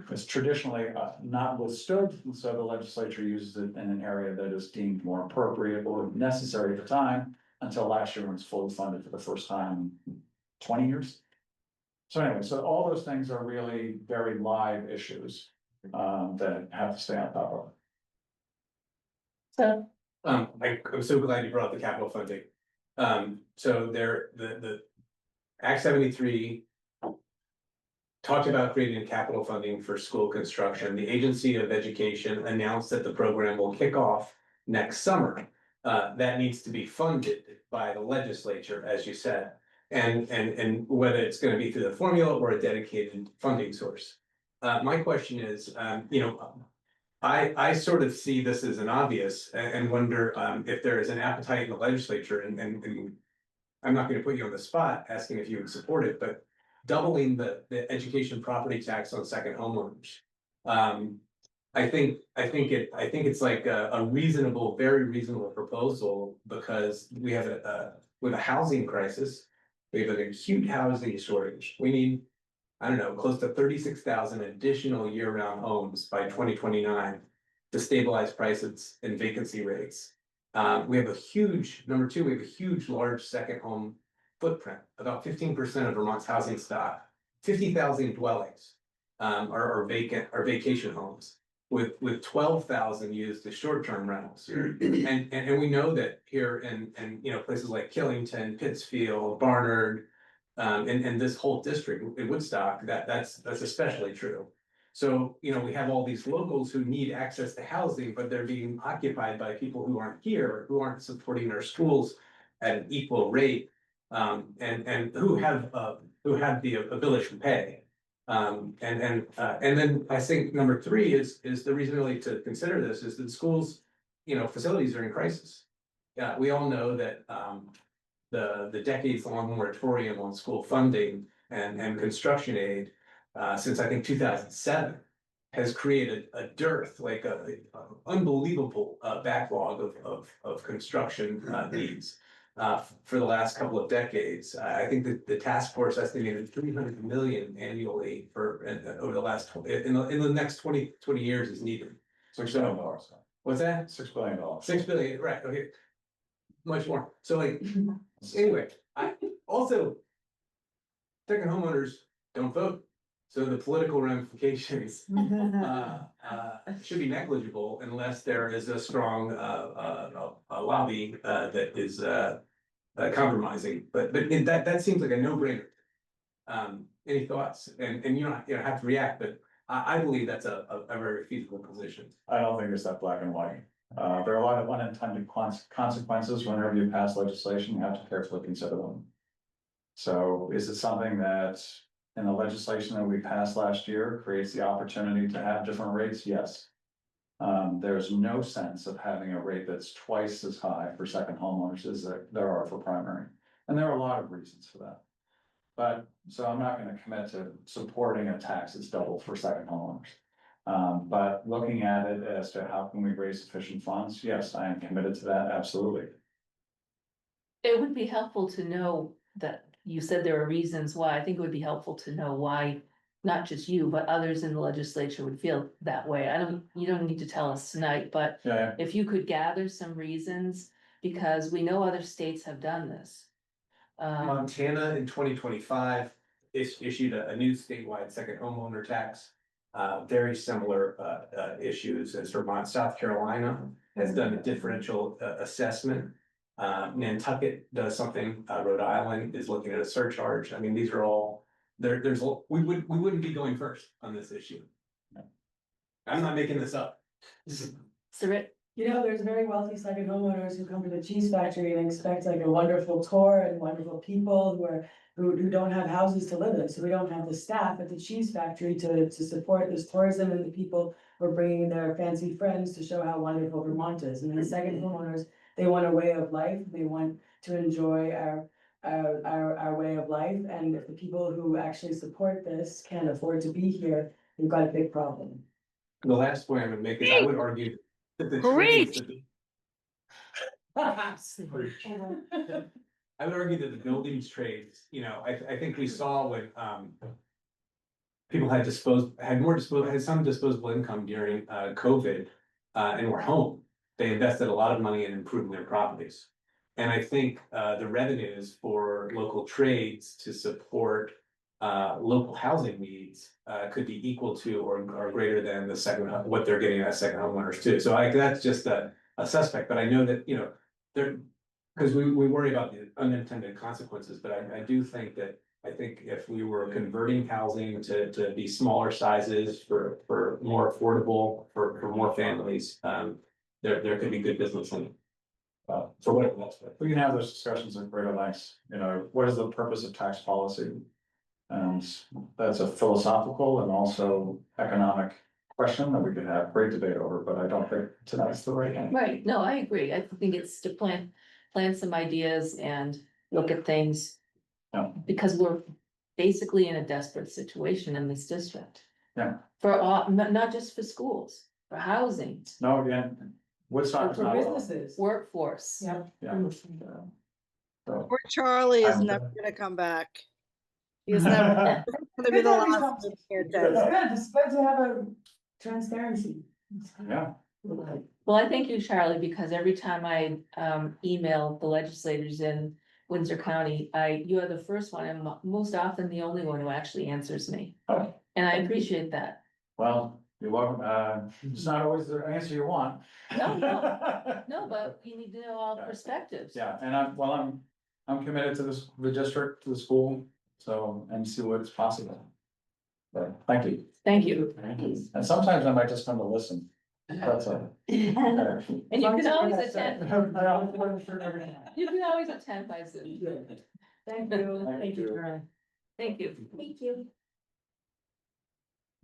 It's traditionally not withstood, and so the legislature uses it in an area that is deemed more appropriate or necessary at the time, until last year when it's fully funded for the first time in 20 years. So anyway, so all those things are really very live issues that have to stay on top of. So, I'm so glad you brought up the capital funding. So the Act 73 talked about creating capital funding for school construction. The Agency of Education announced that the program will kick off next summer. That needs to be funded by the legislature, as you said, and whether it's going to be through the formula or a dedicated funding source. My question is, I sort of see this as an obvious and wonder if there is an appetite in the legislature, and I'm not going to put you on the spot asking if you would support it, but doubling the education property tax on second homeowners. I think it's like a reasonable, very reasonable proposal, because we have a housing crisis. We have a huge housing shortage. We need, I don't know, close to 36,000 additional year-round homes by 2029 to stabilize prices and vacancy rates. We have a huge, number 2, we have a huge, large second home footprint. About 15% of Vermont's housing stock, 50,000 dwellings are vacation homes. with 12,000 used as short-term rentals. And we know that here in, you know, places like Killington, Pittsfield, Barnard, and this whole district in Woodstock, that's especially true. So, you know, we have all these locals who need access to housing, but they're being occupied by people who aren't here, who aren't supporting our schools at an equal rate, and who have the ability to pay. And then I think number three is the reason really to consider this is that schools, you know, facilities are in crisis. Yeah, we all know that the decades-long moratorium on school funding and construction aid since I think 2007 has created a dearth, like a unbelievable backlog of construction needs for the last couple of decades. I think that the task force estimated 300 million annually for over the last in the next 20 years is needed. $6 billion. What's that? $6 billion. 6 billion, right? Okay, much more. So like, anyway, I also second homeowners don't vote, so the political ramifications should be negligible unless there is a strong lobby that is compromising. But that seems like a no-brainer. Any thoughts? And you don't have to react, but I believe that's a very feasible position. I don't think it's that black and white. There are a lot of unintended consequences whenever you pass legislation, you have to carefully consider them. So is it something that in the legislation that we passed last year creates the opportunity to have different rates? Yes. There's no sense of having a rate that's twice as high for second homeowners as there are for primary. And there are a lot of reasons for that. But, so I'm not gonna commit to supporting a tax that's double for second homeowners. But looking at it as to how can we raise sufficient funds, yes, I am committed to that, absolutely. It would be helpful to know that you said there are reasons why. I think it would be helpful to know why, not just you, but others in the legislature would feel that way. You don't need to tell us tonight, but Yeah, if you could gather some reasons, because we know other states have done this. Montana in 2025 issued a new statewide second homeowner tax. Very similar issues as Vermont. South Carolina has done a differential assessment. Nantucket does something. Rhode Island is looking at a surcharge. I mean, these are all we wouldn't be going first on this issue. I'm not making this up. Sarit? You know, there's very wealthy second homeowners who come to the cheese factory and expect like a wonderful tour and wonderful people who don't have houses to live in. So we don't have the staff at the cheese factory to support this tourism, and the people who are bringing their fancy friends to show how wonderful Vermont is. And the second homeowners, they want a way of life. They want to enjoy our way of life. And if the people who actually support this can't afford to be here, we've got a big problem. The last point I'm gonna make is I would argue that the trades I would argue that the buildings trades, you know, I think we saw when people had some disposable income during COVID and were home. They invested a lot of money in improving their properties. And I think the revenues for local trades to support local housing needs could be equal to or greater than what they're getting as second homeowners too. So that's just a suspect, but I know that, you know, because we worry about the unintended consequences, but I do think that if we were converting housing to be smaller sizes for more affordable, for more families, there could be good business in it. For whatever that's worth. we can have those discussions in greater lengths, you know, what is the purpose of tax policy? And that's a philosophical and also economic question that we could have great debate over, but I don't think tonight's the right time. Right, no, I agree. I think it's to plan some ideas and look at things. Yeah. Because we're basically in a desperate situation in this district. Yeah. For all, not just for schools, for housing, No, again, Woodstock is For not. businesses. workforce. Yeah. Yeah. So, Poor Charlie is I'm- never gonna come back. He's never gonna be the last one here, It's Ted. good, it's good to have a transparency. Yeah, Well, I thank you, Charlie, because every time I email the legislators in Windsor County, you are the first one and most often the only one who actually answers me. Oh. And I appreciate that. well, You're welcome. It's not always the answer you want. No, no. No, but you need to know all perspectives. Yeah, and I'm committed to this, the district, to the school, so, and see what's possible. But thank you. Thank you. And sometimes I might just come to listen. That's all. And you can always attend, you can always attend by Zoom. Thank you. Thank you. Karen. Thank you. Thank you.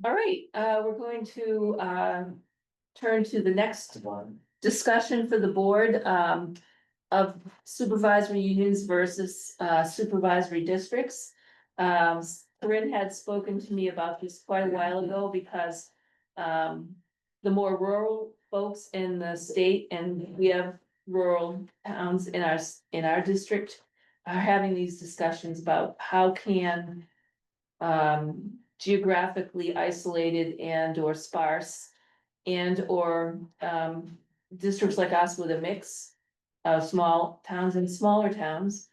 All right, we're going to turn to the next discussion for the board of supervisory unions versus supervisory districts. Corinne had spoken to me about this quite a while ago because the more rural folks in the state, and we have rural towns in our district, are having these discussions about how can geographically isolated and or sparse and or districts like us with a mix of small towns and smaller towns.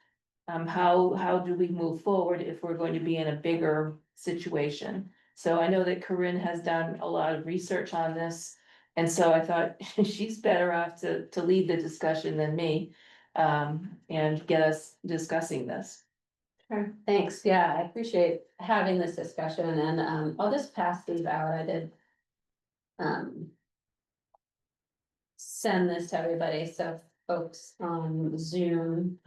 How do we move forward if we're going to be in a bigger situation? So I know that Corinne has done a lot of research on this. And so I thought she's better off to lead the discussion than me, and get us discussing this. Sure, thanks. Yeah, I appreciate having this discussion and I'll just pass these out. I did send this to everybody, so folks on Zoom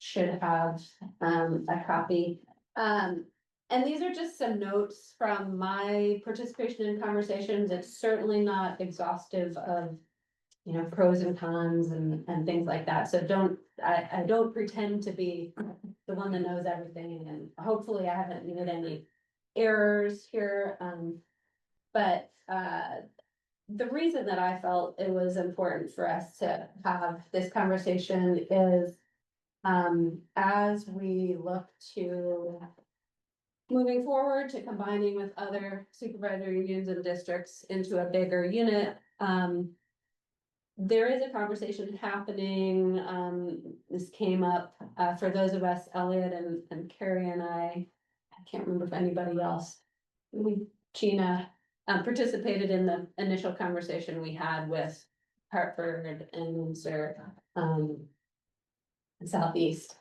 should have a copy. And these are just some notes from my participation in conversations. It's certainly not exhaustive of, you know, pros and cons and things like that. So I don't pretend to be the one that knows everything, and hopefully I haven't made any errors here. But the reason that I felt it was important for us to have this conversation is as we look to moving forward to combining with other supervisory unions and districts into a bigger unit, there is a conversation happening. This came up for those of us, Elliot and Carrie and I can't remember if anybody else, Gina, participated in the initial conversation we had with Hartford and Windsor, Southeast.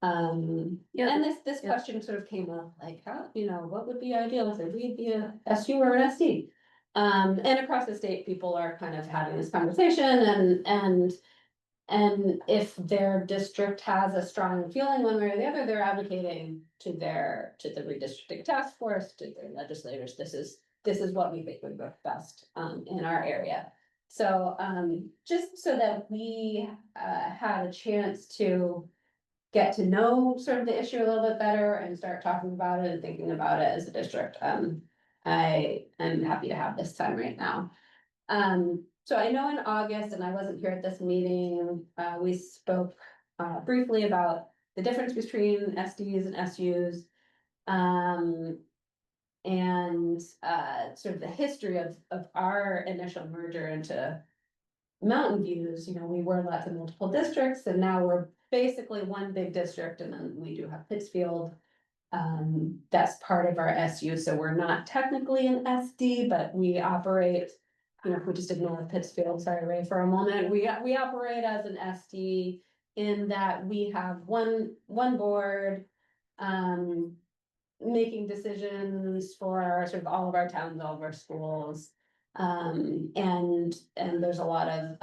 Yeah. And this question sort of came up, like, how, you know, what would be ideal if we'd be a SU or an SD? And across the state, people are kind of having this conversation and if their district has a strong feeling one way or the other, they're advocating to the redistricting task force, to their legislators. This is what we think would work best in our area. So just so that we had a chance to get to know sort of the issue a little bit better and start talking about it and thinking about it as a district. I am happy to have this time right now. So I know in August, and I wasn't here at this meeting, we spoke briefly about the difference between SDs and SUs. And sort of the history of our initial merger into Mountain Views. You know, we were left in multiple districts and now we're basically one big district, and then we do have Pittsfield. That's part of our SU, so we're not technically an SD, but we operate, you know, if we just ignore Pittsfield, sorry, Ray, for a moment, we operate as an SD in that we have one board, making decisions for sort of all of our towns, all of our schools. And there's a lot of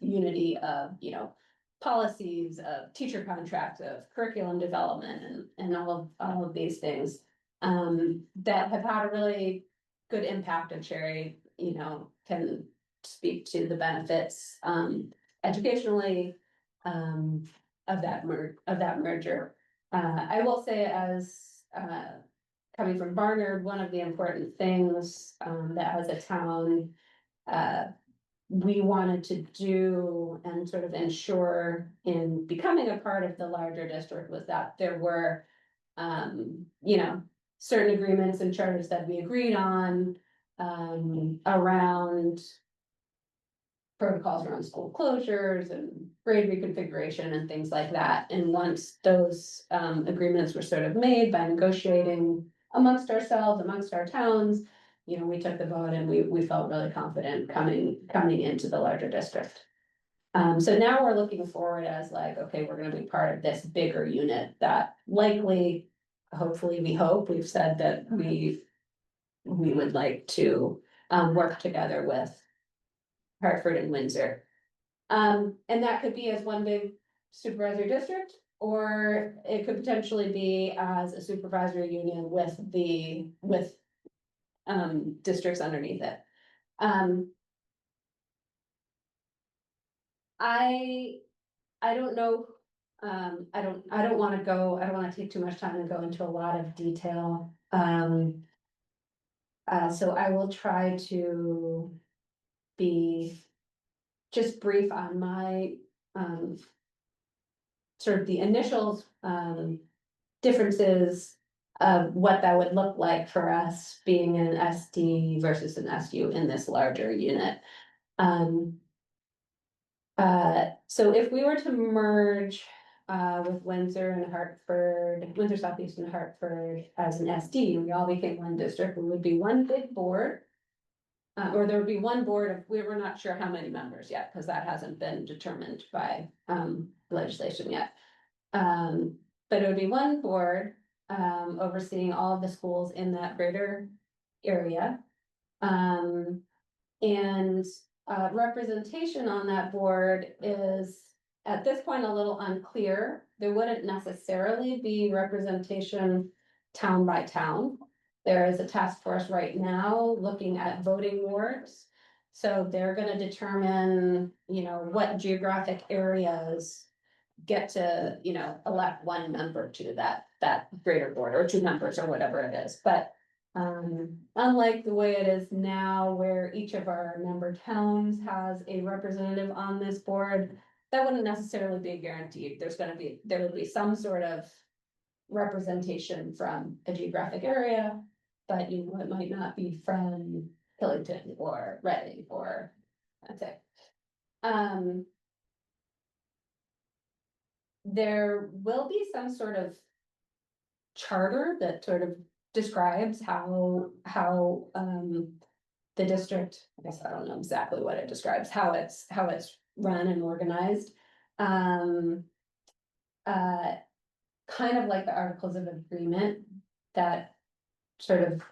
unity of, you know, policies, of teacher contracts, of curriculum development, and all of these things that have had a really good impact. And Sherry, you know, can speak to the benefits educationally of that merger. I will say, as coming from Barnard, one of the important things that as a town we wanted to do and sort of ensure in becoming a part of the larger district was that there were, you know, certain agreements and charters that we agreed on around protocols around school closures and grade reconfiguration and things like that. And once those agreements were sort of made by negotiating amongst ourselves, amongst our towns, we took the vote and we felt really confident coming into the larger district. So now we're looking forward as like, okay, we're gonna be part of this bigger unit that likely, hopefully, we've said that we would like to work together with Hartford and Windsor. And that could be as one big supervisory district, or it could potentially be as a supervisory union with districts underneath it. I don't know, I don't wanna take too much time and go into a lot of detail. So I will try to be just brief on my, sort of the initial, differences of what that would look like for us being an SD versus an SU in this larger unit. So if we were to merge with Windsor and Hartford, Windsor Southeast and Hartford as an SD, we all became one district, we would be one big board. Or there would be one board of, we were not sure how many members yet, because that hasn't been determined by legislation yet. But it would be one board overseeing all of the schools in that greater area. And representation on that board is at this point a little unclear. There wouldn't necessarily be representation town by town. There is a task force right now looking at voting wards. So they're gonna determine, what geographic areas get to, elect one member to that greater board, or two members, or whatever it is. But unlike the way it is now, where each of our member towns has a representative on this board, that wouldn't necessarily be guaranteed. There would be some sort of representation from a geographic area, but it might not be from Hillington or Reading or that's it. There will be some sort of charter that sort of describes how the district, I guess I don't know exactly what it describes, how it's run and organized. Kind of like the Articles of Agreement that sort of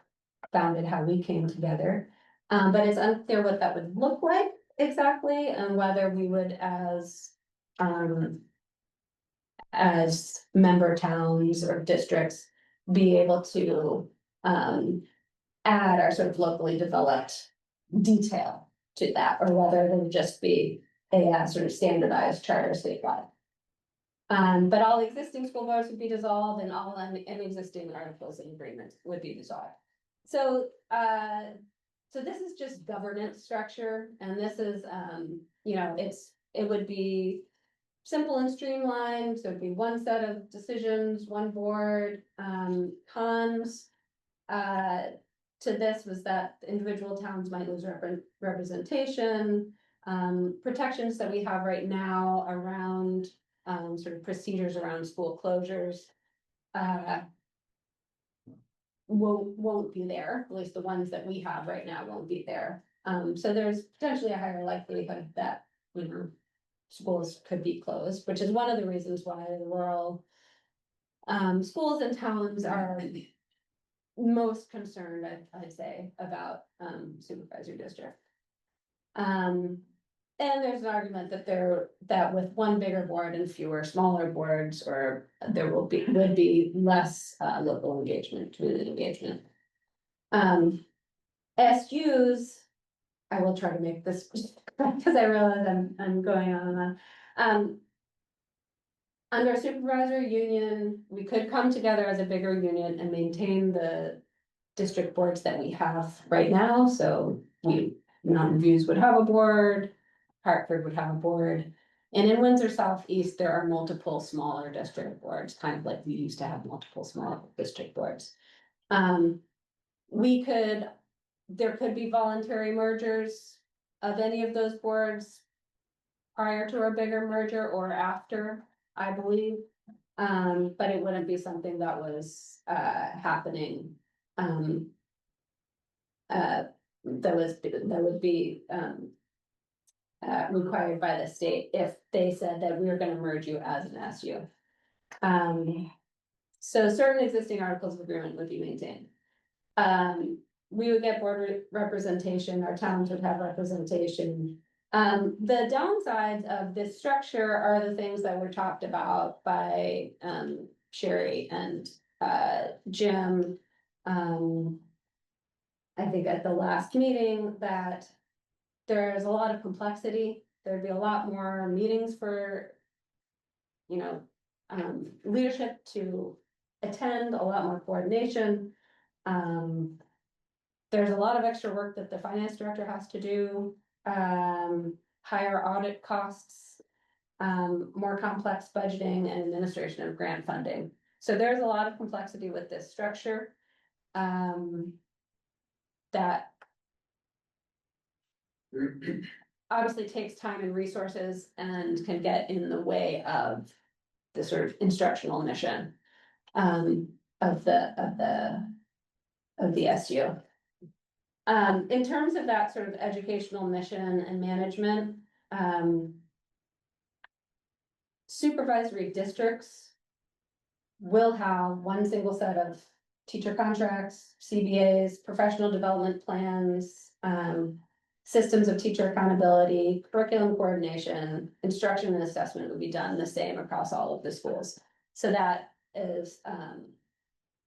founded how we came together. But it's unclear what that would look like exactly, and whether we would as member towns or districts be able to add our sort of locally developed detail to that, or whether it would just be a sort of standardized charter statewide. But all existing school boards would be dissolved, and all any existing articles and agreements would be dissolved. So so this is just governance structure, and this is it would be simple and streamlined. So it'd be one set of decisions, one board. Cons to this was that individual towns might lose representation. Protections that we have right now around sort of procedures around school closures won't be there. At least the ones that we have right now won't be there. So there's potentially a higher likelihood that schools could be closed, which is one of the reasons why the rural schools and towns are most concerned, I'd say, about supervisory district. And there's an argument that with one bigger board and fewer smaller boards, or there would be less local engagement, community engagement. SUs, I will try to make this because I realize I'm going on and on. Under a supervisory union, we could come together as a bigger union and maintain the district boards that we have right now. So Mountain Views would have a board, Hartford would have a board. And in Windsor Southeast, there are multiple smaller district boards, kind of like we used to have multiple small district boards. There could be voluntary mergers of any of those boards prior to a bigger merger or after, I believe. But it wouldn't be something that was happening that would be, required by the state if they said that we were gonna merge you as an SU. So certain existing articles of agreement would be maintained. We would get board representation, our towns would have representation. The downsides of this structure are the things that were talked about by, Sherry and, Jim. I think at the last meeting that there's a lot of complexity. There'd be a lot more meetings for, leadership to attend, a lot more coordination. There's a lot of extra work that the finance director has to do, higher audit costs, more complex budgeting and administration of grant funding. So there's a lot of complexity with this structure. That obviously takes time and resources and can get in the way of the sort of instructional mission of the SU. In terms of that sort of educational mission and management, supervisory districts will have one single set of teacher contracts, CBAs, professional development plans, systems of teacher accountability, curriculum coordination, instruction and assessment would be done the same across all of the schools. So that is,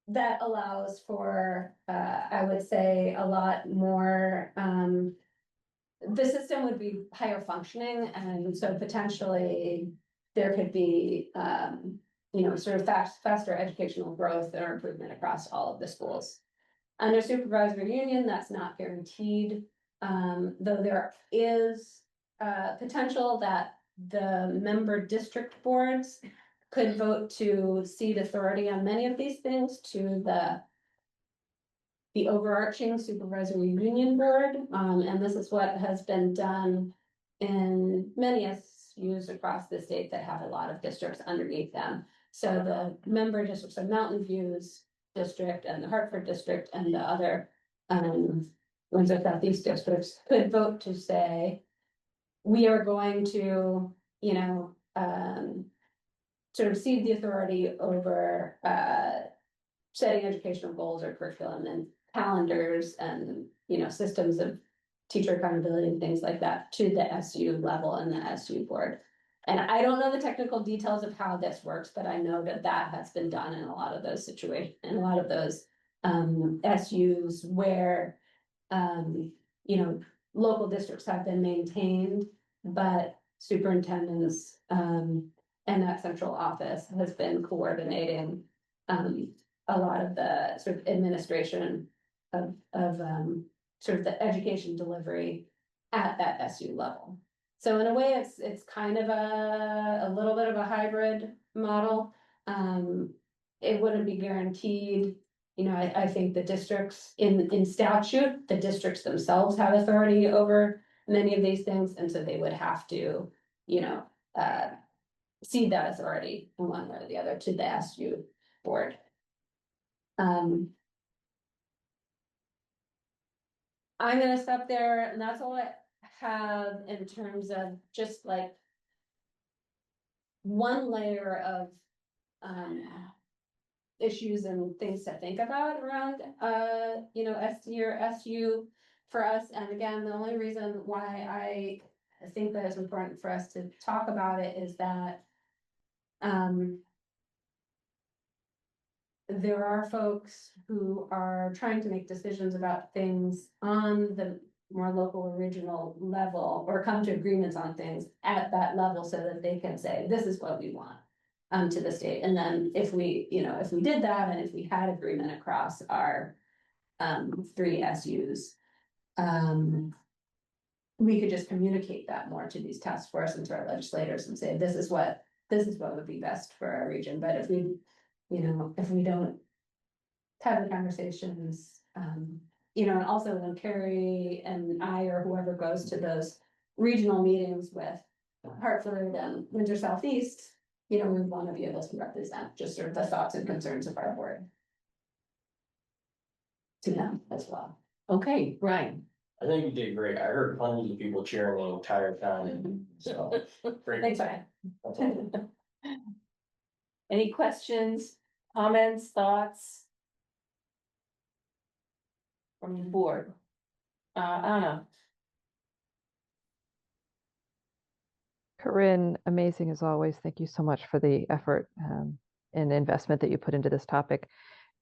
that allows for, I would say, a lot more, the system would be higher functioning, and so potentially there could be, sort of faster educational growth or improvement across all of the schools. Under supervisory union, that's not guaranteed, though there is potential that the member district boards could vote to cede authority on many of these things to the overarching supervisory union board, and this is what has been done in many SUs across the state that have a lot of districts underneath them. So the member districts of Mountain View's district and the Hartford district and the other Windsor Southeast districts could vote to say, we are going to, sort of cede the authority over setting educational goals or curriculum and calendars and, systems of teacher accountability and things like that to the SU level and the SU board. And I don't know the technical details of how this works, but I know that that has been done in a lot of those situations, in a lot of those SUs where, local districts have been maintained, but superintendents and that central office has been coordinating a lot of the sort of administration of sort of the education delivery at that SU level. So in a way, it's kind of a little bit of a hybrid model. It wouldn't be guaranteed. I think the districts in statute, the districts themselves have authority over many of these things, and so they would have to, cede that authority in one way or the other to the SU board. I'm gonna stop there, and that's all I have in terms of just like one layer of issues and things to think about around SD or SU for us. And again, the only reason why I think that it's important for us to talk about it is that there are folks who are trying to make decisions about things on the more local regional level, or come to agreements on things at that level so that they can say, this is what we want to the state. And then if we did that, and if we had agreement across our 3 SUs, we could just communicate that more to these task force and to our legislators and say, this is what would be best for our region. But if we don't have the conversations, and also when Carrie and I or whoever goes to those regional meetings with Hartford and Windsor Southeast, we want to be able to represent just sort of the thoughts and concerns of our board to them as well. Okay, Brian. I think you did great. I heard hundreds of people cheering the entire time, so. Great. Thanks, Brian. That's all. Any questions, comments, thoughts? From the board? Anna, Corinne, amazing as always. Thank you so much for the effort and investment that you put into this topic.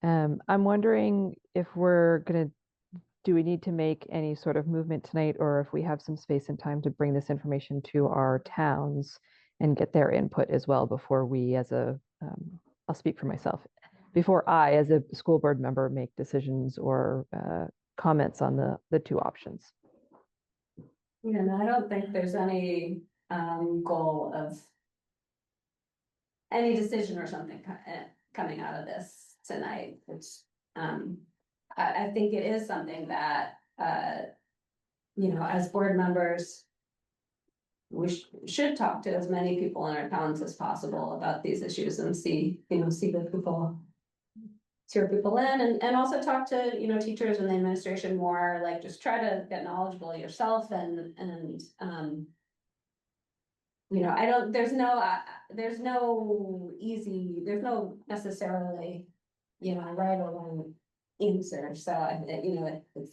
I'm wondering if do we need to make any sort of movement tonight, or if we have some space and time to bring this information to our towns and get their input as well before we I'll speak for myself, before I, as a school board member, make decisions or comments on the two options. Yeah, no, I don't think there's any goal of any decision or something coming out of this tonight. It's I think it is something that as board members, we should talk to as many people in our towns as possible about these issues and see the people. Hear people in and also talk to, teachers and the administration more, like just try to get knowledgeable yourself and there's no necessarily, right or wrong answer. So,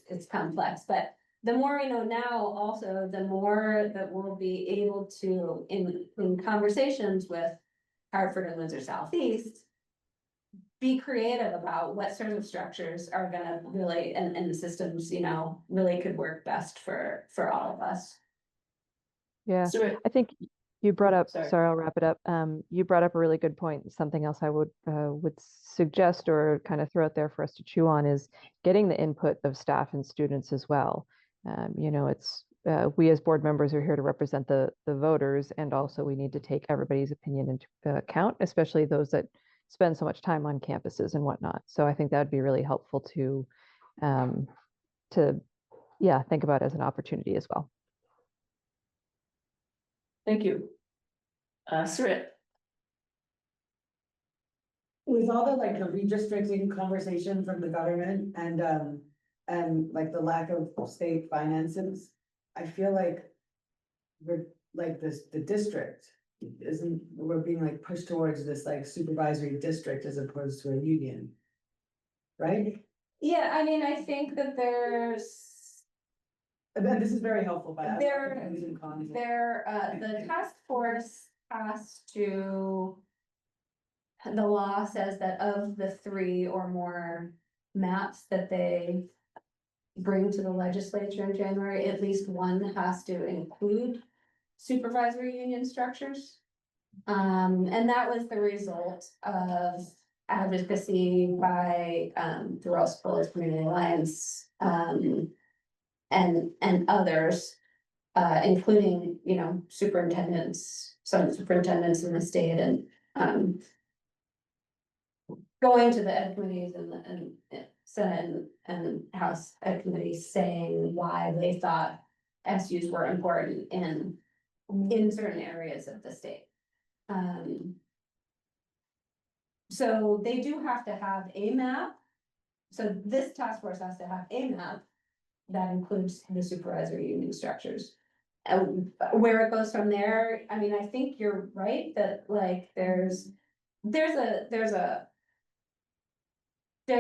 it's complex, but the more we know now, also, the more that we'll be able to, in conversations with Hartford and Windsor Southeast, be creative about what sort of structures are gonna really, and the systems, really could work best for all of us. Yeah, so I think you brought up, Sorry. sorry, I'll wrap it up. You brought up a really good point. Something else I would suggest or kind of throw out there for us to chew on is getting the input of staff and students as well. It's we as board members are here to represent the voters, and also we need to take everybody's opinion into account, especially those that spend so much time on campuses and whatnot. So I think that would be really helpful to think about as an opportunity as well. thank you. Sarit, With all the the redistricting conversation from the government and like the lack of state finances, I feel like we're the district we're being pushed towards this supervisory district as opposed to a union. Right? Yeah, I mean, I think that This is very helpful, but the task force has to, the law says that of the 3 or more maps that they bring to the legislature in January, at least one has to include supervisory union structures. And that was the result of advocacy by the Ross Police Community Alliance and others, including some superintendents in the state, and going to the ed committees and Senate and House ed committees saying why they thought SUs were important in certain areas of the state. So they do have to have a map. So this task force has to have a map that includes the supervisory union structures. And where it goes from there, I mean, I think you're right that there's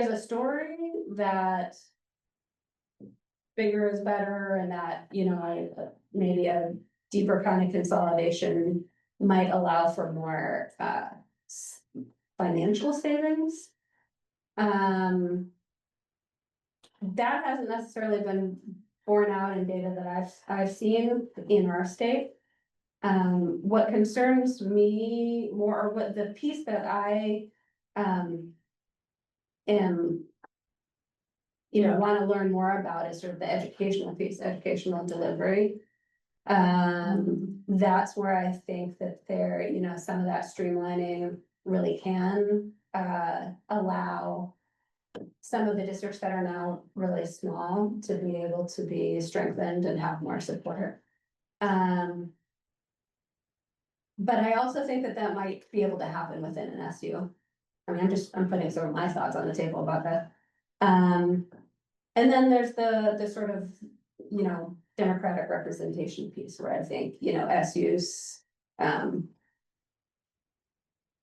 a story that bigger is better, and that, maybe a deeper kind of consolidation might allow for more financial savings. That hasn't necessarily been borne out in data that I've seen in our state. What concerns me more, or what the piece that I am, want to learn more about, is sort of the educational piece, educational delivery. That's where I think that some of that streamlining really can allow some of the districts that are now really small to be able to be strengthened and have more support. But I also think that might be able to happen within an SU. I mean, I'm putting sort of my thoughts on the table about that. And then there's the sort of, you know, democratic representation piece where I think, you know, SUs,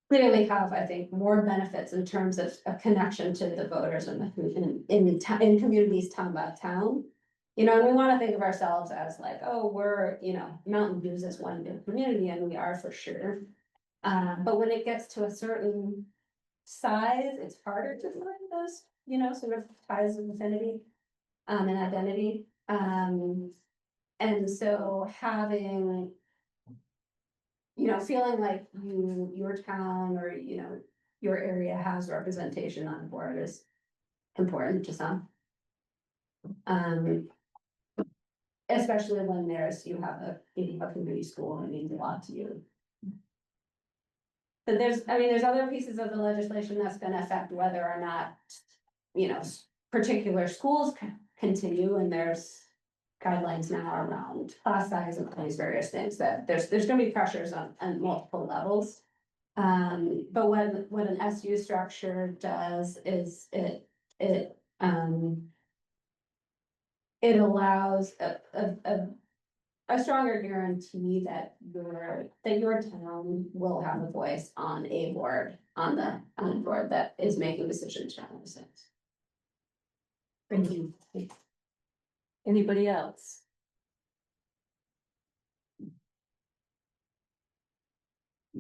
clearly have, I think, more benefits in terms of a connection to the voters and in communities town by town. You know, and we want to think of ourselves as like, oh, we're, you know, Mountain Views is one big community, and we are for sure. But when it gets to a certain size, it's harder to find those, you know, sort of ties of affinity, and identity. And so having, you know, feeling like your town or, you know, your area has representation on the board is important to some. Especially when you have a community school and it means a lot to you. But there's other pieces of the legislation that's gonna affect whether or not, you know, particular schools continue, and there's guidelines now around class size and all these various things that there's gonna be pressures on multiple levels. But what an SU structure does is it allows a stronger guarantee that your town will have a voice on a board, on the board that is making decisions around those things. Thank you. Anybody else?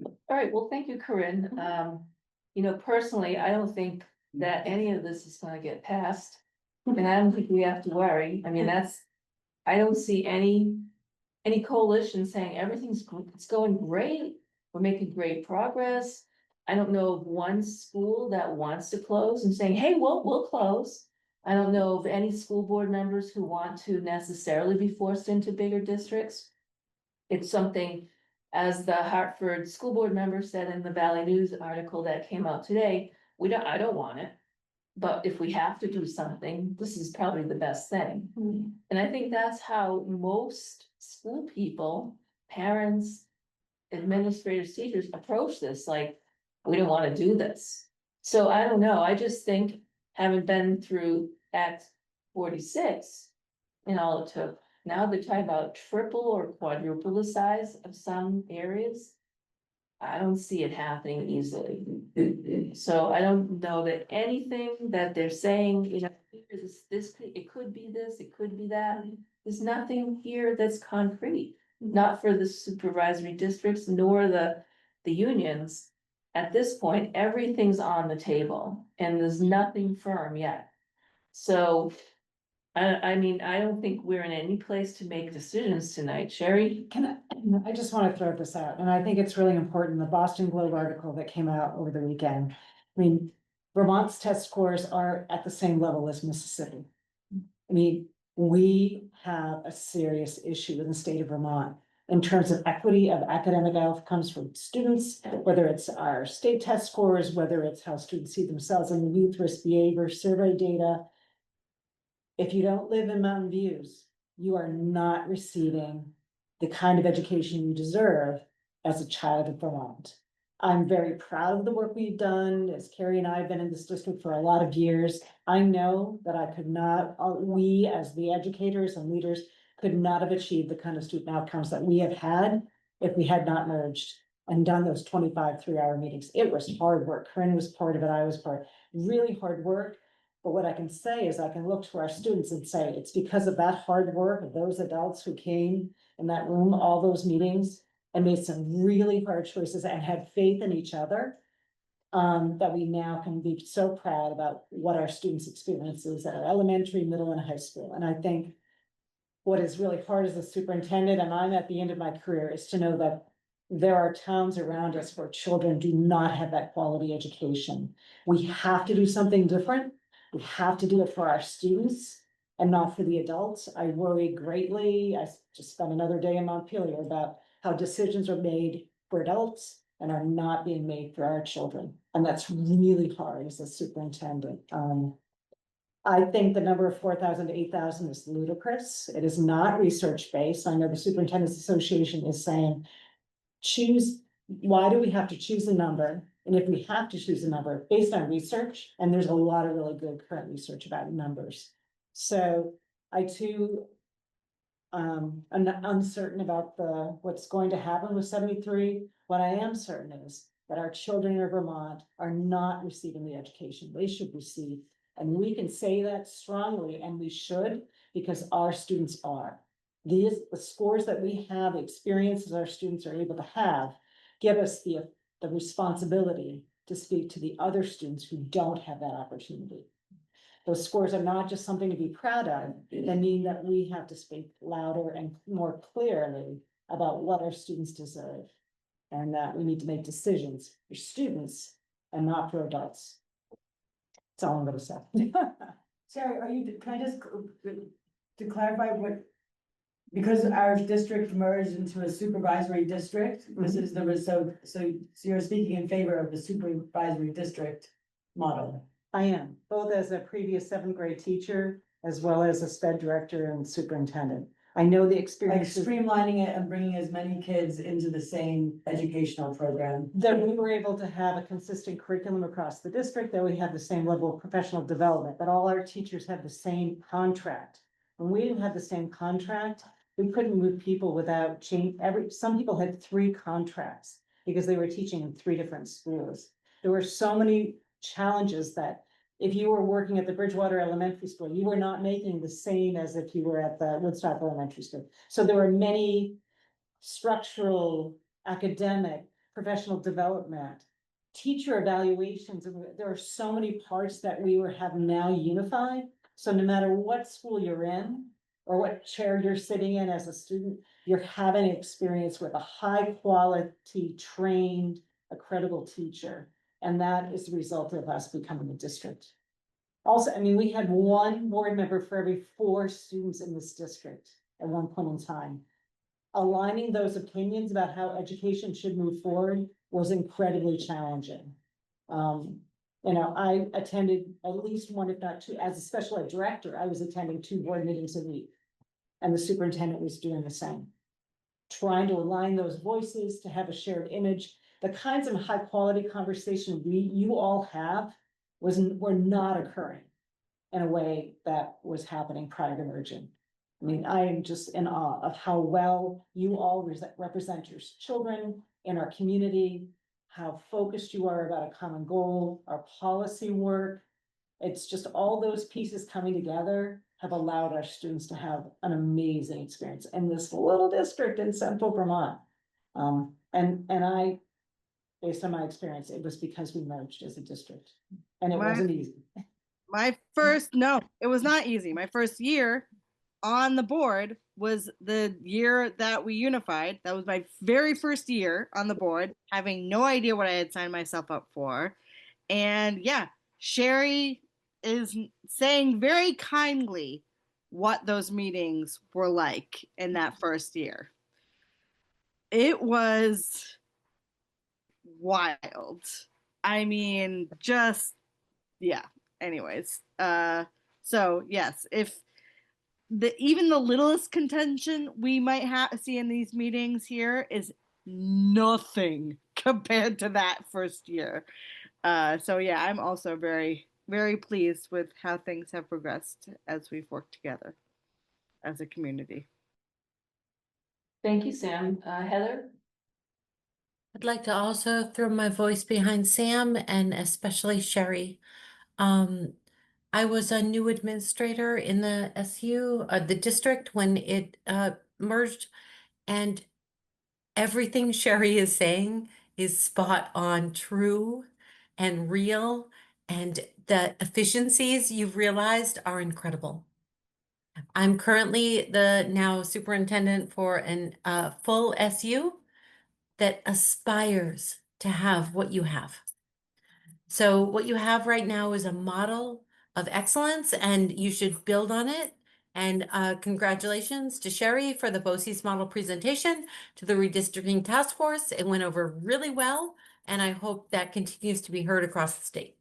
All right, well, thank you, Corinne. You know, personally, I don't think that any of this is gonna get passed. And I don't think we have to worry. I mean, I don't see any coalition saying it's going great. We're making great progress. I don't know of one school that wants to close and saying, hey, we'll close. I don't know of any school board members who want to necessarily be forced into bigger districts. It's something, as the Hartford school board member said in the Valley News article that came out today, I don't want it. But if we have to do something, this is probably the best thing. And I think that's how most school people, parents, administrators, teachers approach this, like, we don't want to do this. So I don't know, I just think, having been through Act 46 and all it took, now they're talking about triple or quadruple the size of some areas. I don't see it happening easily. So I don't know that anything that they're saying, you know, it could be this, it could be that. There's nothing here that's concrete, not for the supervisory districts nor the unions. At this point, everything's on the table and there's nothing firm yet. So I mean, I don't think we're in any place to make decisions tonight. Sherry? I just want to throw this out, and I think it's really important, the Boston Globe article that came out over the weekend. I mean, Vermont's test scores are at the same level as Mississippi. I mean, we have a serious issue in the state of Vermont in terms of equity of academic outcomes for students, whether it's our state test scores, whether it's how students see themselves in the youth risk behavior survey data. If you don't live in Mountain Views, you are not receiving the kind of education you deserve as a child of Vermont. I'm very proud of the work we've done, as Carrie and I have been in this district for a lot of years. I know that I could not, we as the educators and leaders could not have achieved the kind of student outcomes that we have had if we had not merged and done those 25 3-hour meetings. It was hard work. Corinne was part of it. I was part, really hard work. But what I can say is I can look to our students and say, it's because of that hard work of those adults who came in that room, all those meetings, and made some really hard choices and had faith in each other, that we now can be so proud about what our students' experiences at our elementary, middle, and high school. And I think what is really hard as a superintendent, and I'm at the end of my career, is to know that there are towns around us where children do not have that quality education. We have to do something different. We have to do it for our students and not for the adults. I worry greatly. I just spent another day in Montpelier about how decisions are made for adults and are not being made for our children. And that's really hard as a superintendent. I think the number of 4,000 to 8,000 is ludicrous. It is not research-based. I know the Superintendent's Association is saying, why do we have to choose a number? And if we have to choose a number based on research, and there's a lot of really good current research about numbers, So I too am uncertain about what's going to happen with 73. What I am certain is that our children in Vermont are not receiving the education they should receive. And we can say that strongly, and we should, because our students are. The scores that we have, the experiences our students are able to have, give us the responsibility to speak to the other students who don't have that opportunity. Those scores are not just something to be proud of, they mean that we have to speak louder and more clearly about what our students deserve. And that we need to make decisions for students and not for adults. That's all I'm gonna say. Sarah, can I just, to clarify what, because our district merged into a supervisory district, this is so you're speaking in favor of the supervisory district model? I am, both as a previous 7th grade teacher, as well as a SPED director and superintendent. I know the Like experience. streamlining it and bringing as many kids into the same educational program. That we were able to have a consistent curriculum across the district, that we have the same level of professional development, that all our teachers have the same contract. When we didn't have the same contract, we couldn't move people without change. Some people had 3 contracts because they were teaching in 3 different schools. There were so many challenges that if you were working at the Bridgewater Elementary School, you were not making the same as if you were at the Woodstock Elementary School. So there were many structural, academic, professional development, teacher evaluations. There are so many parts that we have now unified. So no matter what school you're in or what chair you're sitting in as a student, you're having experience with a high quality, trained, a credible teacher. And that is the result of us becoming a district. Also, I mean, we had 1 board member for every 4 students in this district at one point in time. Aligning those opinions about how education should move forward was incredibly challenging. I attended at least 1, if not 2, as a special ed director, I was attending 2 board meetings a week. And the superintendent was doing the same. Trying to align those voices to have a shared image. The kinds of high quality conversation you all have were not occurring in a way that was happening prior to merging. I mean, I am just in awe of how well you all represent your children in our community, how focused you are about a common goal, our policy work. It's just all those pieces coming together have allowed our students to have an amazing experience in this little district in central Vermont. Based on my experience, it was because we merged as a district, and it wasn't easy. No, it was not easy. My first year on the board was the year that we unified. That was my very first year on the board, having no idea what I had signed myself up for. And yeah, Sherry is saying very kindly what those meetings were like in that first year. It was wild. I mean, just yeah. Anyways, so yes, if even the littlest contention we might see in these meetings here is nothing compared to that first year. So yeah, I'm also very, very pleased with how things have progressed as we've worked together as a community. Thank you, Sam. Heather? I'd like to also throw my voice behind Sam and especially Sherry. I was a new administrator in the SU, the district when it merged, and everything Sherry is saying is spot on, true and real, and the efficiencies you've realized are incredible. I'm currently the now superintendent for an full SU that aspires to have what you have. So what you have right now is a model of excellence, and you should build on it. And congratulations to Sherry for the BOCES model presentation, to the redistricting task force. It went over really well, and I hope that continues to be heard across the state.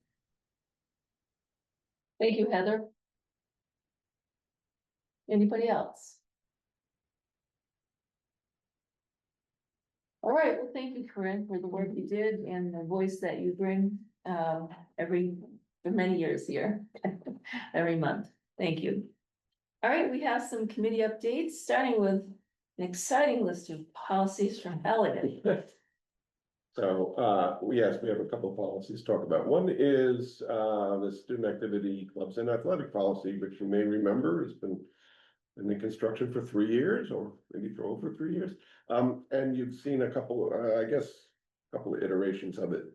Thank you, Heather. Anybody else? All right, well, thank you, Corinne, for the work you did and the voice that you bring for many years here, every month. Thank you. All right, we have some committee updates, starting with an exciting list of policies from Elliot. So, yes, we have a couple of policies to talk about. One is, the student activity clubs and athletic policy, which you may remember has been in construction for 3 years, or maybe for over 3 years. And you've seen a couple, I guess, a couple of iterations of it.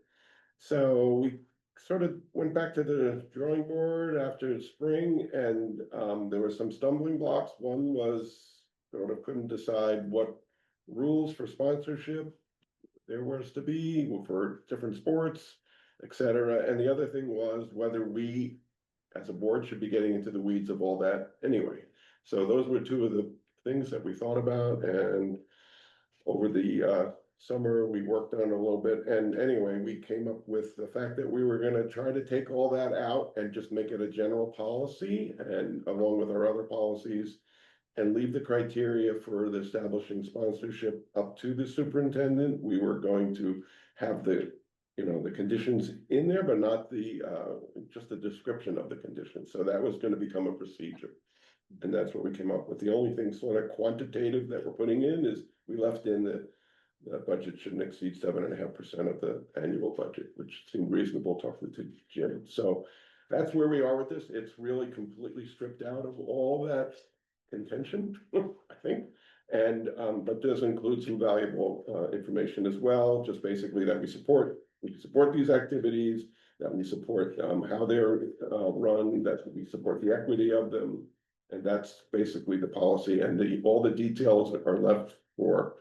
So we sort of went back to the drawing board after spring, and there were some stumbling blocks. One was sort of couldn't decide what rules for sponsorship there was to be for different sports, et cetera. And the other thing was whether we, as a board, should be getting into the weeds of all that anyway. So those were two of the things that we thought about, and over the summer, we worked on a little bit, and anyway, we came up with the fact that we were gonna try to take all that out and just make it a general policy, and along with our other policies, and leave the criteria for the establishing sponsorship up to the superintendent. We were going to have the, the conditions in there, but not the, just the description of the conditions. So that was gonna become a procedure. And that's what we came up with. The only thing sort of quantitative that we're putting in is we left in that the budget shouldn't exceed 7.5% of the annual budget, which seemed reasonable talking to Jim. So that's where we are with this. It's really completely stripped out of all that contention, I think. And but does include some valuable information as well, just basically that we support these activities, that we support how they're run, that we support the equity of them. And that's basically the policy, and all the details are left for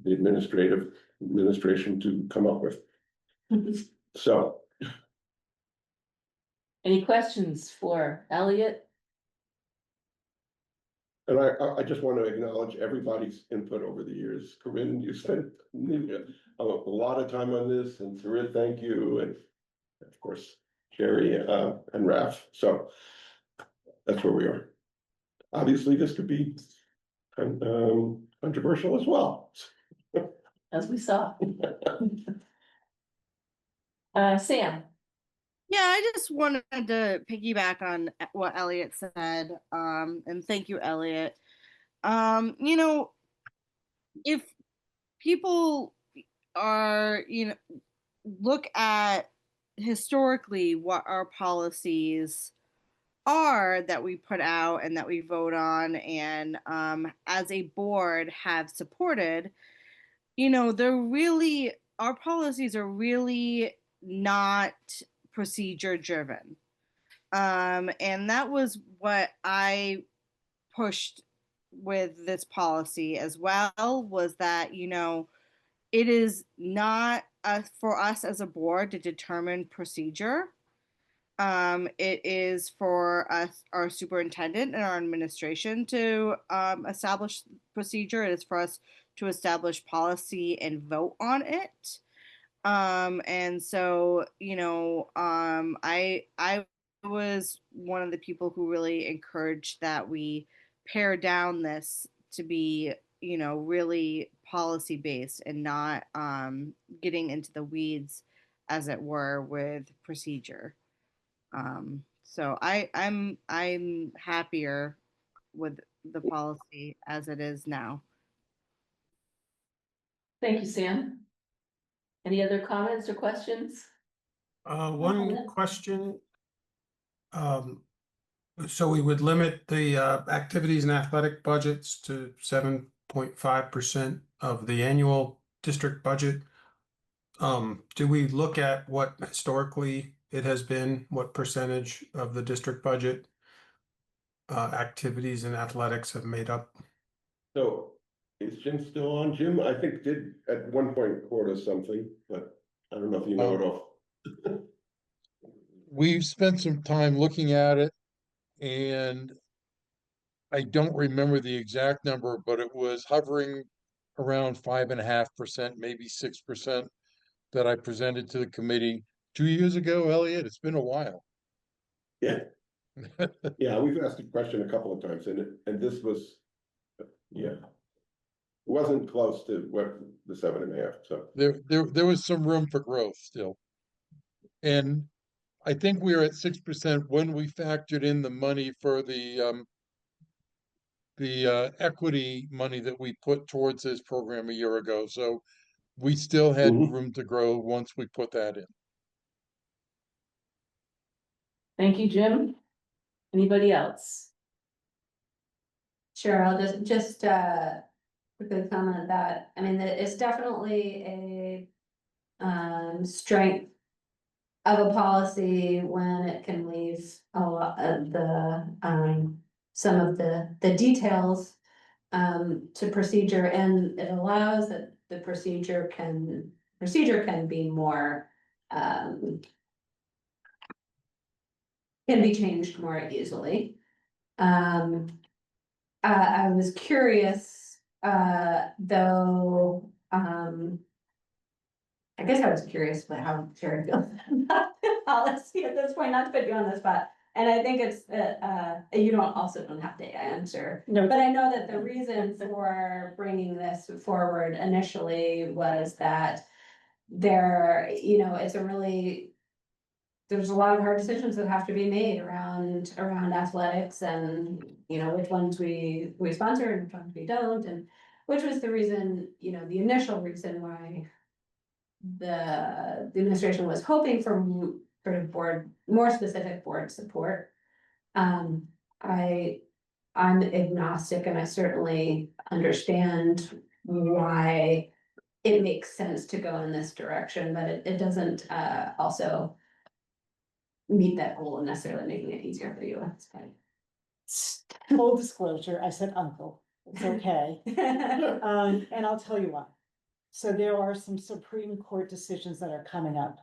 the administration to come up with. So. Any questions for Elliot? And I just want to acknowledge everybody's input over the years. Corinne, you spent a lot of time on this, and Sarit, thank you, and of course, Jerry and Raf. So that's where we are. Obviously, this could be controversial as well. As we saw. Sam. Yeah, I just wanted to piggyback on what Elliot said. And thank you, Elliot. If people are, look at historically what our policies are that we put out and that we vote on, and as a board have supported, our policies are really not procedure driven. And that was what I pushed with this policy as well, was that, it is not for us as a board to determine procedure. It is for us, our superintendent and our administration to establish procedure. It is for us to establish policy and vote on it. And so, I was one of the people who really encouraged that we pare down this to be, really policy based and not getting into the weeds, as it were, with procedure. So I'm happier with the policy as it is now. Thank you, Sam. Any other comments or questions? One question. So we would limit the activities and athletic budgets to 7.5% of the annual district budget. Do we look at what historically it has been, what percentage of the district budget activities and athletics have made up? So is Jim still on? Jim, I think, did at one point quote us something, but I don't know if you know it off. We've spent some time looking at it, and I don't remember the exact number, but it was hovering around 5.5%, maybe 6%, that I presented to the committee 2 years ago, Elliot. It's been a while. Yeah. Yeah, we've asked the question a couple of times, and this was, yeah, it wasn't close to what the 7.5. So there was some room for growth still. And I think we were at 6% when we factored in the money for the the equity money that we put towards this program a year ago. So we still had room to grow once we put that in. Thank you, Jim. Anybody else? Sure, I'll just quickly comment that, I mean, it's definitely a strength of a policy when it can leave a lot of the some of the details to procedure, and it allows that the procedure can be more can be changed more easily. I was curious, though, I guess I was curious about how Sherry feels about the policy at this point, not to put you on the spot. And I think it's that, you don't have to answer. No. But I know that the reason for bringing this forward initially was that there's a lot of hard decisions that have to be made around athletics and, which ones we sponsor and which ones we don't, and which was the reason, the initial reason why the administration was hoping for sort of more specific board support. I'm agnostic, and I certainly understand why it makes sense to go in this direction, but it doesn't also meet that goal of necessarily making it easier for you. That's fine. Full disclosure, I said uncle, it's okay. And I'll tell you why. So there are some Supreme Court decisions that are coming up.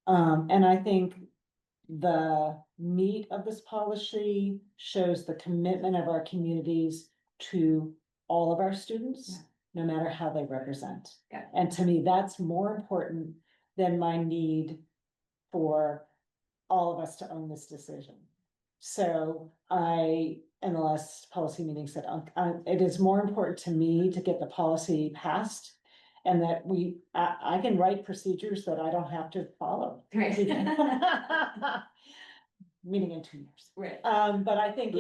And I think the meat of this policy shows the commitment of our communities to all of our students, no matter how they represent. Yeah. And to me, that's more important than my need for all of us to own this decision. So in the last policy meeting, said it is more important to me to get the policy passed, and that I can write procedures that I don't have to follow. Right. Meeting in 2 years. Right. But I think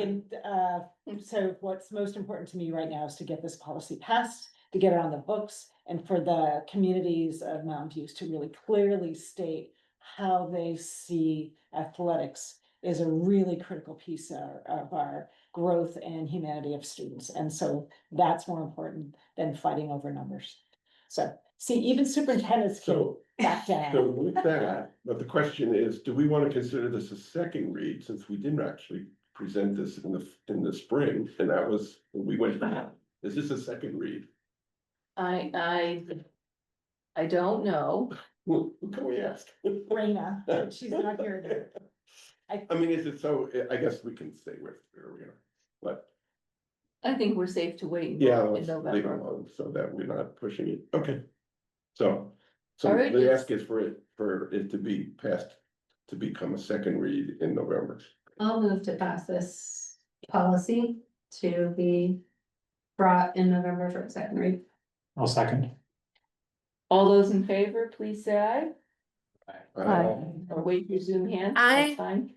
so what's most important to me right now is to get this policy passed, to get it on the books, and for the communities of Mountain Views to really clearly state how they see athletics is a really critical piece of our growth and humanity of students. And so that's more important than fighting over numbers. So, see, even superintendents can back down. So with that, but the question is, do we want to consider this a second read, since we didn't actually present this in the spring, and that was, we went back. Is this a second read? I don't know. Who can we ask? Raina, she's not here. I mean, is it so, I guess we can stay with where we are, but I think we're safe to wait yeah, in let's leave it November. alone so that we're not pushing it. Okay. So All right, the ask is for it to be passed, to become a second read in November. I'll move to pass this policy to be brought in November for a second read. I'll second. All those in favor, please say aye. Aye. Or wave your Zoom hand. Aye. That's fine.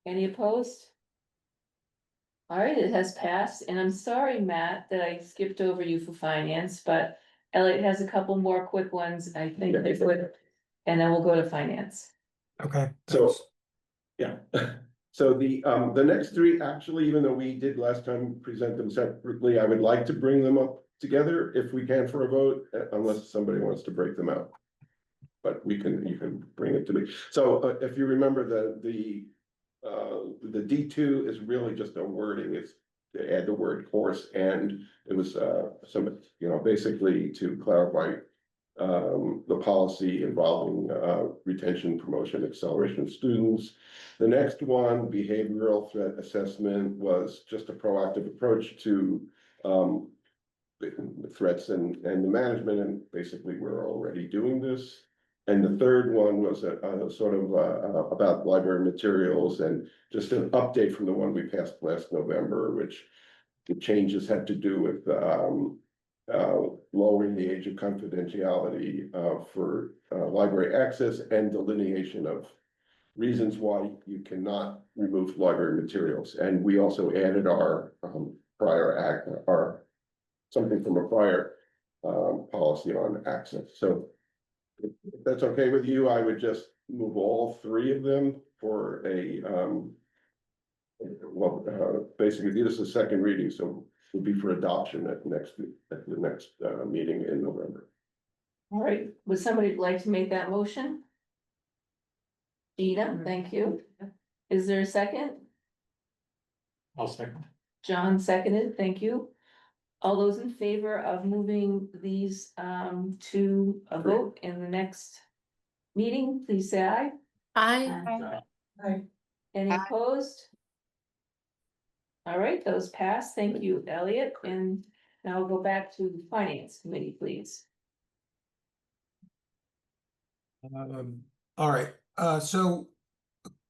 Any opposed? All right, it has passed, and I'm sorry, Matt, that I skipped over you for finance, but Elliot has a couple more quick ones, I think they would, and then we'll go to finance. Okay. So, yeah, so the next three, actually, even though we did last time present them separately, I would like to bring them up together if we can for a vote, unless somebody wants to break them out. But you can bring it to me. So if you remember the D2 is really just a wording, it's to add the word course, and it was basically to clarify the policy involving retention, promotion, acceleration of students. The next one, behavioral threat assessment, was just a proactive approach to threats and the management, and basically we're already doing this. And the third one was sort of about library materials, and just an update from the one we passed last November, which the changes had to do with lowering the age of confidentiality for library access, and delineation of reasons why you cannot remove library materials. And we also added our prior act or something from a prior policy on access. So if that's okay with you, I would just move all three of them for a basically this is a second reading, so it would be for adoption at the next meeting in November. All right, would somebody like to make that motion? Gina, thank you. Is there a second? I'll second. John seconded, thank you. All those in favor of moving these to a vote in the next meeting, please say aye. I Any opposed? All right, those pass. Thank you, Elliot. And now we'll go back to the Finance Committee, please. All right, so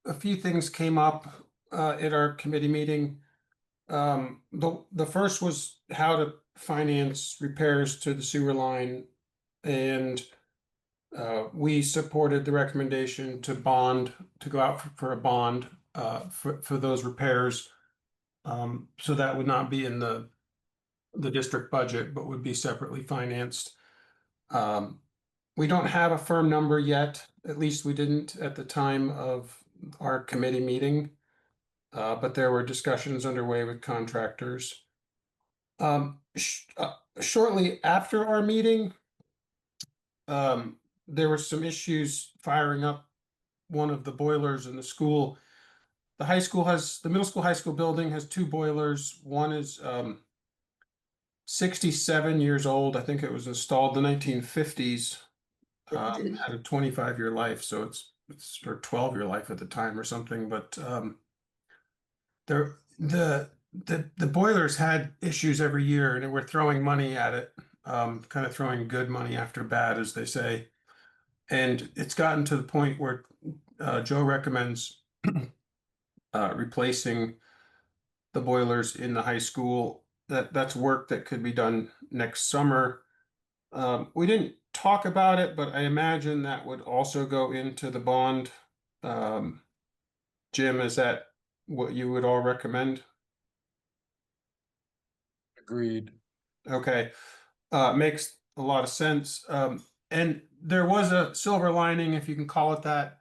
a few things came up at our committee meeting. The first was how to finance repairs to the sewer line, and we supported the recommendation to go out for a bond for those repairs. So that would not be in the district budget, but would be separately financed. We don't have a firm number yet, at least we didn't at the time of our committee meeting. But there were discussions underway with contractors. Shortly after our meeting, there were some issues firing up one of the boilers in the school. The middle school, high school building has two boilers. One is 67 years old. I think it was installed in the 1950s. Had a 25-year life, so it's or 12-year life at the time or something. But the boilers had issues every year, and we're throwing money at it, kind of throwing good money after bad, as they say. And it's gotten to the point where Joe recommends replacing the boilers in the high school. That's work that could be done next summer. We didn't talk about it, but I imagine that would also go into the bond. Jim, is that what you would all recommend? Agreed. Okay, makes a lot of sense. And there was a silver lining, if you can call it that.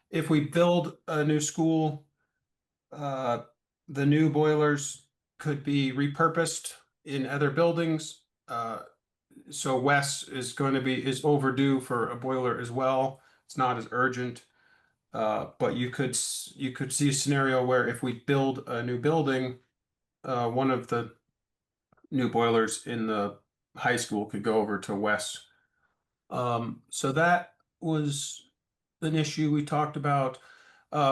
If we build a new school, the new boilers could be repurposed in other buildings. So Wes is overdue for a boiler as well. It's not as urgent. But you could see a scenario where if we build a new building, one of the new boilers in the high school could go over to Wes. So that was an issue we talked about.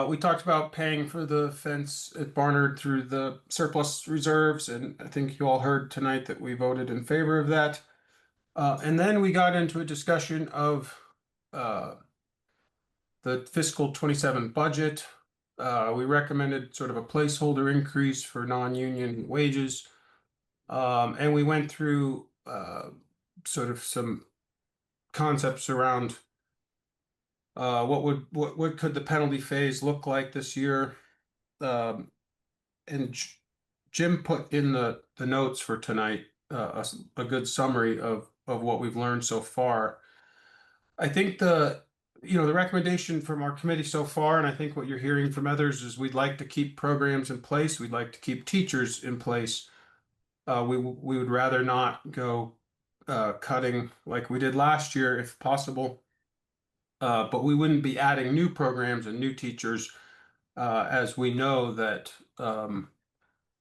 We talked about paying for the fence at Barnard through the surplus reserves, and I think you all heard tonight that we voted in favor of that. And then we got into a discussion of the fiscal 27 budget. We recommended sort of a placeholder increase for non-union wages. And we went through sort of some concepts around what could the penalty phase look like this year. And Jim put in the notes for tonight a good summary of what we've learned so far. I think the recommendation from our committee so far, and I think what you're hearing from others, is we'd like to keep programs in place. We'd like to keep teachers in place. We would rather not go cutting like we did last year if possible. But we wouldn't be adding new programs and new teachers, as we know that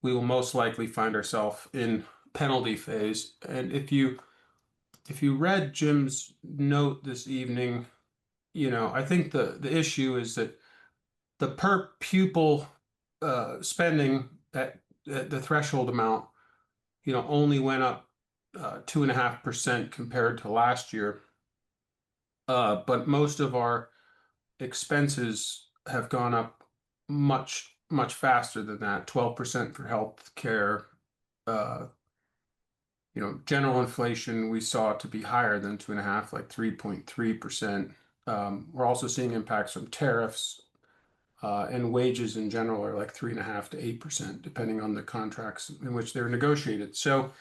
we will most likely find ourselves in penalty phase. And if you read Jim's note this evening, I think the issue is that the per pupil spending at the threshold amount, only went up 2.5% compared to last year. But most of our expenses have gone up much, much faster than that. 12% for health care. General inflation we saw to be higher than 2.5, like 3.3%. We're also seeing impacts from tariffs. And wages in general are like 3.5% to 8%, depending on the contracts in which they're negotiated. So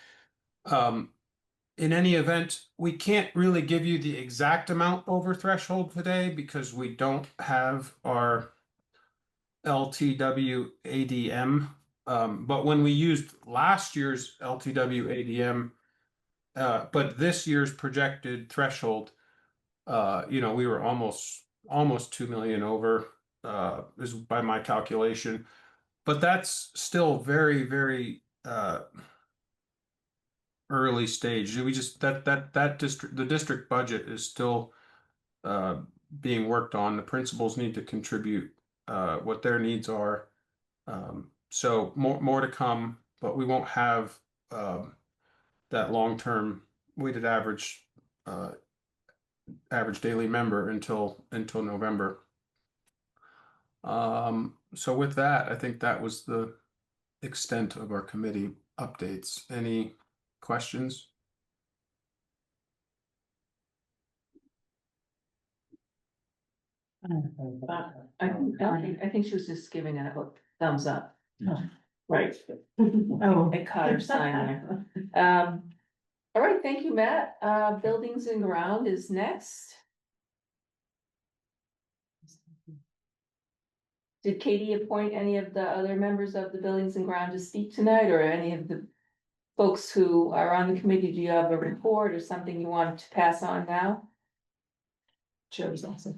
in any event, we can't really give you the exact amount over threshold today because we don't have our LTW ADM. But when we used last year's LTW ADM, but this year's projected threshold, we were almost 2 million over, is by my calculation. But that's still very, very early stage. We just the district budget is still being worked on. The principals need to contribute what their needs are. So more to come, but we won't have that long-term weighted average daily member until November. So with that, I think that was the extent of our committee updates. Any questions? I think she was just giving it a thumbs up. Right. Oh, I caught her sign there. All right, thank you, Matt. Buildings and ground is next. Did Katie appoint any of the other members of the buildings and ground to speak tonight, or any of the folks who are on the committee? Do you have a report or something you want to pass on now? Joe's also.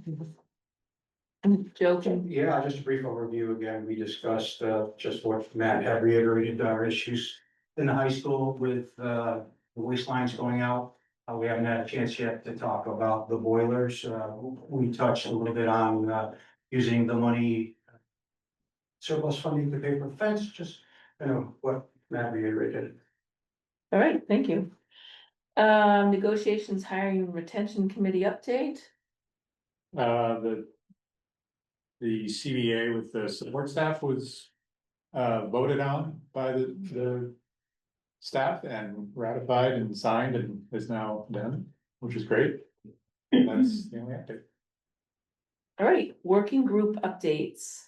Joe can. Yeah, just a brief overview. Again, we discussed just what Matt had reiterated, our issues in the high school with the waste lines going out. We haven't had a chance yet to talk about the boilers. We touched a little bit on using the money surplus funding to pay for the fence, just what Matt reiterated. All right, thank you. Negotiations, hiring and retention committee update. The CBA with the support staff was voted on by the staff and ratified and signed and is now done, which is great. That's the only update. All right, working group updates.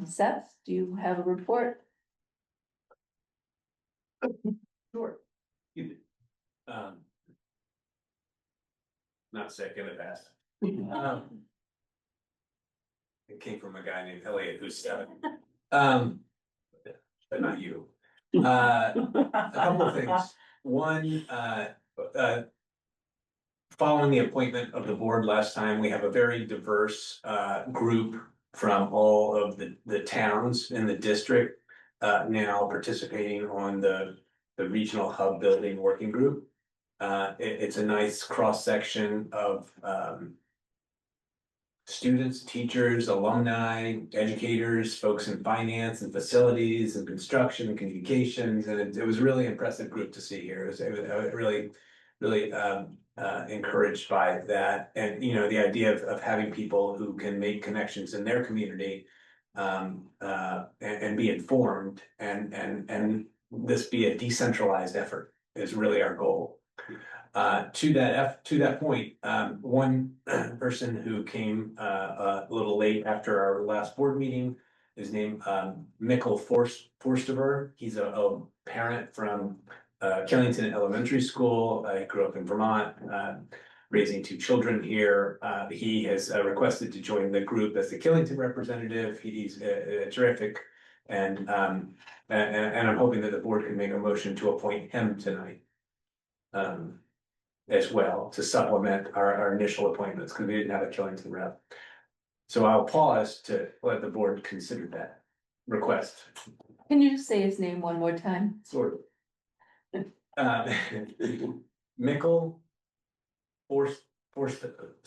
Seth, do you have a report? Sure. Not sick in the past. It came from a guy named Elliot who's 7. But not you. A couple of things. One, following the appointment of the board last time, we have a very diverse group from all of the towns in the district now participating on the regional hub building working group. It's a nice cross section of students, teachers, alumni, educators, folks in finance and facilities and construction and communications, and it was a really impressive group to see here. It was really encouraged by that, and the idea of having people who can make connections in their community and be informed and this be a decentralized effort is really our goal. To that point, one person who came a little late after our last board meeting is named Mikkel Forstever. He's a parent from Killington Elementary School. He grew up in Vermont, raising 2 children here. He has requested to join the group as the Killington representative. He's terrific, and I'm hoping that the board can make a motion to appoint him tonight. As well to supplement our initial appointments because we didn't have a Killington rep. So I'll pause to let the board consider that request. Can you just say his name one more time? Sort of. Mikkel Forsthuber.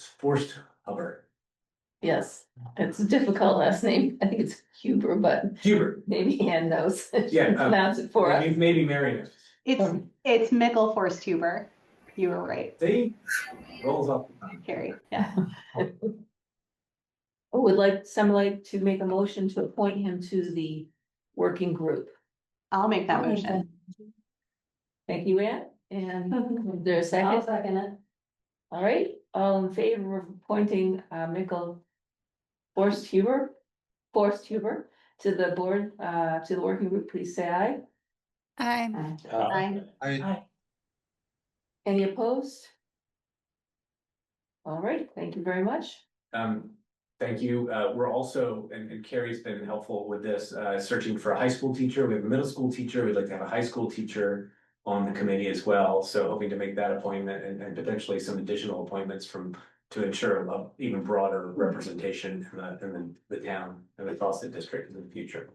Yes, it's a difficult last name. I think it's Huber, but Huber. Maybe Ann knows. Yeah, Pronounce it for us. Maybe Mary knows. It's Mikkel Forsthuber. You were right. See, rolls off. Carrie, yeah. Would someone like to make a motion to appoint him to the working group? I'll make that motion. Thank you, Ann. And is there a second? I'll second it. All right, all in favor of appointing Mikkel Forrest Huber to the board, to the working group, please say aye. Aye. Aye. Any opposed? All right, thank you very much. Thank you. We're also, and Carrie's been helpful with this, searching for a high school teacher. We have a middle school teacher. We'd like to have a high school teacher on the committee as well. So hoping to make that appointment and potentially some additional appointments to ensure a even broader representation in the town and the Boston district in the future.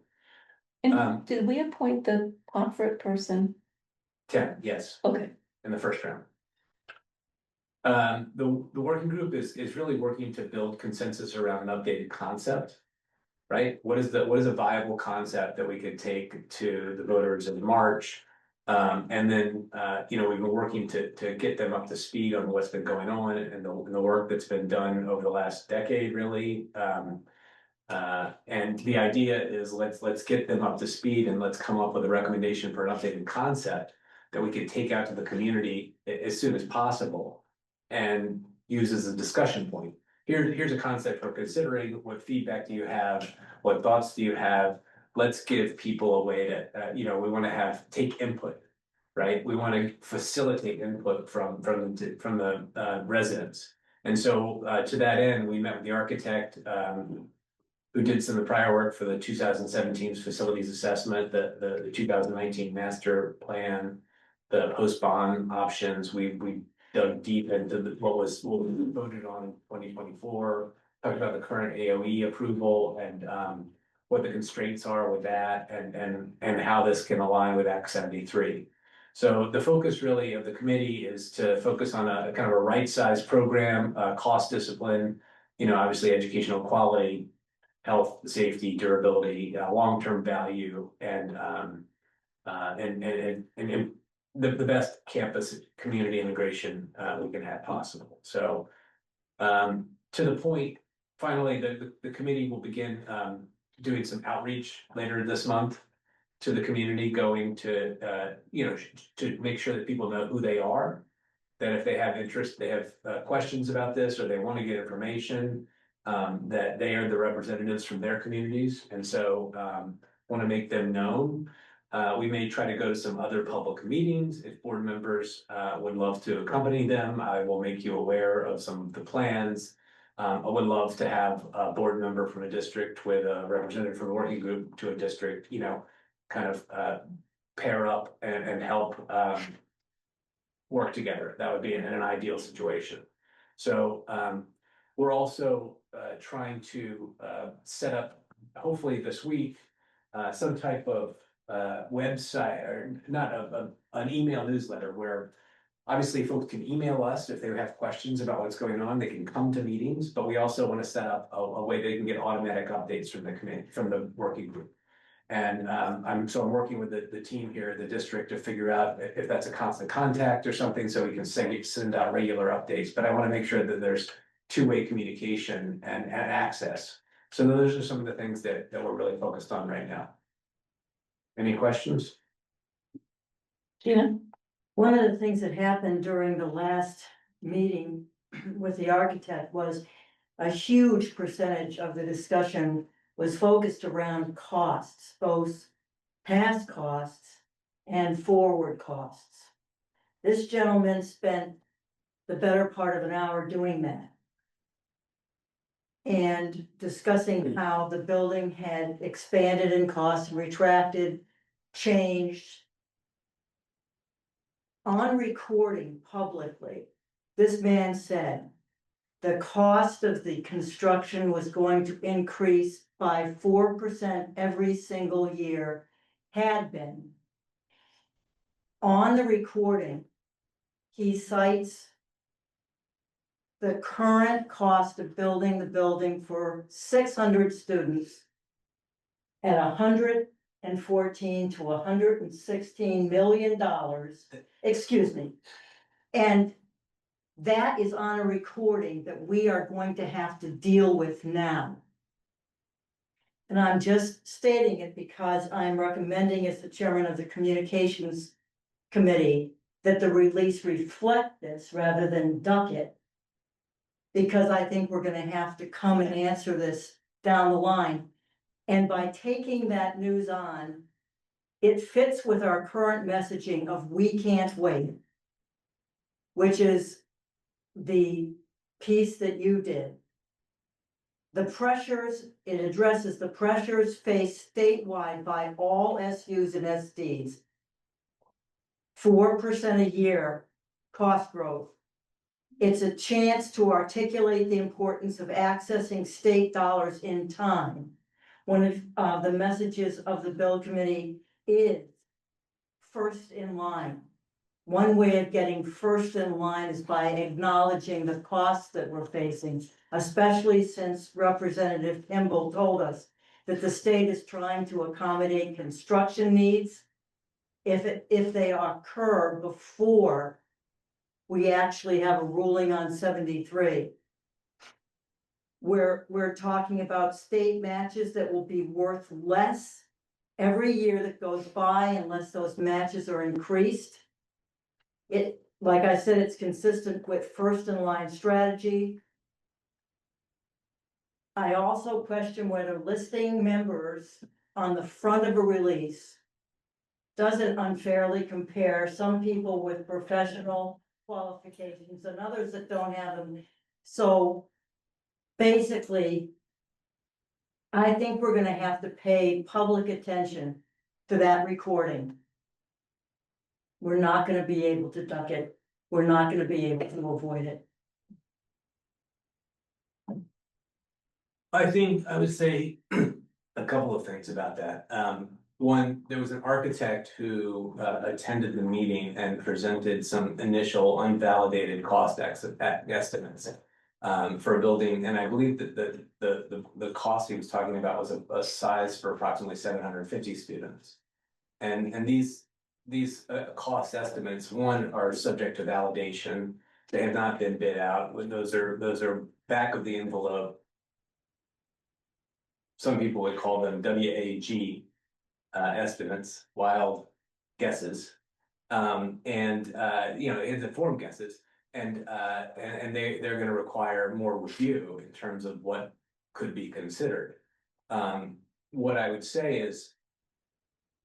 And did we appoint the Pomfret person? 10, yes, Okay. in the first round. The working group is really working to build consensus around an updated concept, right? What is a viable concept that we could take to the voters in March? And then, we've been working to get them up to speed on what's been going on and the work that's been done over the last decade, really. And the idea is let's get them up to speed and let's come up with a recommendation for an updated concept that we could take out to the community as soon as possible and use as a discussion point. Here's a concept we're considering. What feedback do you have? What thoughts do you have? Let's give people a way to, we want to take input, right? We want to facilitate input from the residents. And so to that end, we met with the architect who did some of the prior work for the 2017 facilities assessment, the 2019 master plan, the post-bond options. We dug deep into what was voted on in 2024, talked about the current AOE approval and what the constraints are with that and how this can align with Act 73. So the focus really of the committee is to focus on a kind of a right-sized program, cost discipline, obviously educational quality, health, safety, durability, long-term value, and the best campus community integration we can have possible. So to the point, finally, the committee will begin doing some outreach later this month to the community, going to to make sure that people know who they are, that if they have interest, they have questions about this, or they want to get information, that they are the representatives from their communities, and so want to make them known. We may try to go to some other public meetings. If board members would love to accompany them, I will make you aware of some of the plans. I would love to have a board member from a district with a representative from a working group to a district, kind of pair up and help work together. That would be in an ideal situation. So we're also trying to set up, hopefully this week, some type of website, or not an email newsletter, where obviously folks can email us if they have questions about what's going on. They can come to meetings, but we also want to set up a way they can get automatic updates from the committee, from the working group. And I'm working with the team here at the district to figure out if that's a constant contact or something, so we can send out regular updates. But I want to make sure that there's two-way communication and access. So those are some of the things that we're really focused on right now. Any questions? Gina? One of the things that happened during the last meeting with the architect was a huge percentage of the discussion was focused around costs, both past costs and forward costs. This gentleman spent the better part of an hour doing that and discussing how the building had expanded in cost, retracted, changed. On recording publicly, this man said the cost of the construction was going to increase by 4% every single year, had been. On the recording, he cites the current cost of building the building for 600 students at $114 to $116 million, excuse me. And that is on a recording that we are going to have to deal with now. And I'm just stating it because I'm recommending, as the chairman of the communications committee, that the release reflect this rather than duck it. Because I think we're gonna have to come and answer this down the line. And by taking that news on, it fits with our current messaging of we can't wait, which is the piece that you did. The pressures, it addresses the pressures faced statewide by all SUs and SDs. 4% a year cost growth. It's a chance to articulate the importance of accessing state dollars in time. One of the messages of the bill committee is first in line. One way of getting first in line is by acknowledging the costs that we're facing, especially since Representative Kimball told us that the state is trying to accommodate construction needs if they occur before we actually have a ruling on 73. We're talking about state matches that will be worth less every year that goes by unless those matches are increased. It, like I said, it's consistent with first in line strategy. I also question whether listing members on the front of a release doesn't unfairly compare some people with professional qualifications and others that don't have them. So basically, I think we're gonna have to pay public attention to that recording. We're not gonna be able to duck it. We're not gonna be able to avoid it. I think I would say a couple of things about that. One, there was an architect who attended the meeting and presented some initial unvalidated cost estimates for a building, and I believe that the cost he was talking about was a size for approximately 750 students. And these cost estimates, one, are subject to validation. They have not been bid out. Those are back of the envelope. Some people would call them WAG estimates, wild guesses. It's informed guesses. And they're going to require more review in terms of what could be considered. What I would say is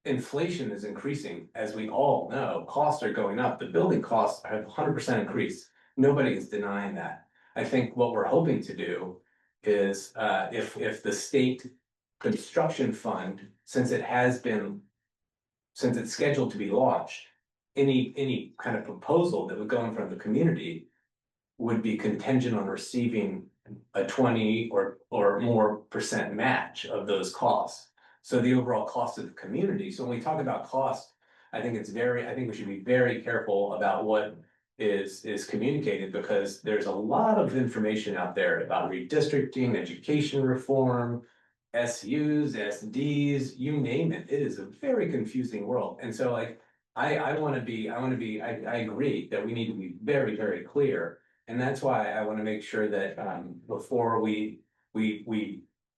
inflation is increasing, as we all know. Costs are going up. The building costs have 100% increased. Nobody is denying that. I think what we're hoping to do is if the state construction fund, since it's scheduled to be launched, any kind of proposal that would go in front of the community would be contingent on receiving a 20 or more % match of those costs. So the overall cost of the community. So when we talk about cost, I think we should be very careful about what is communicated, because there's a lot of information out there about redistricting, education reform, SUs, SDs, you name it. It is a very confusing world. And so I agree that we need to be very, very clear. And that's why I want to make sure that before we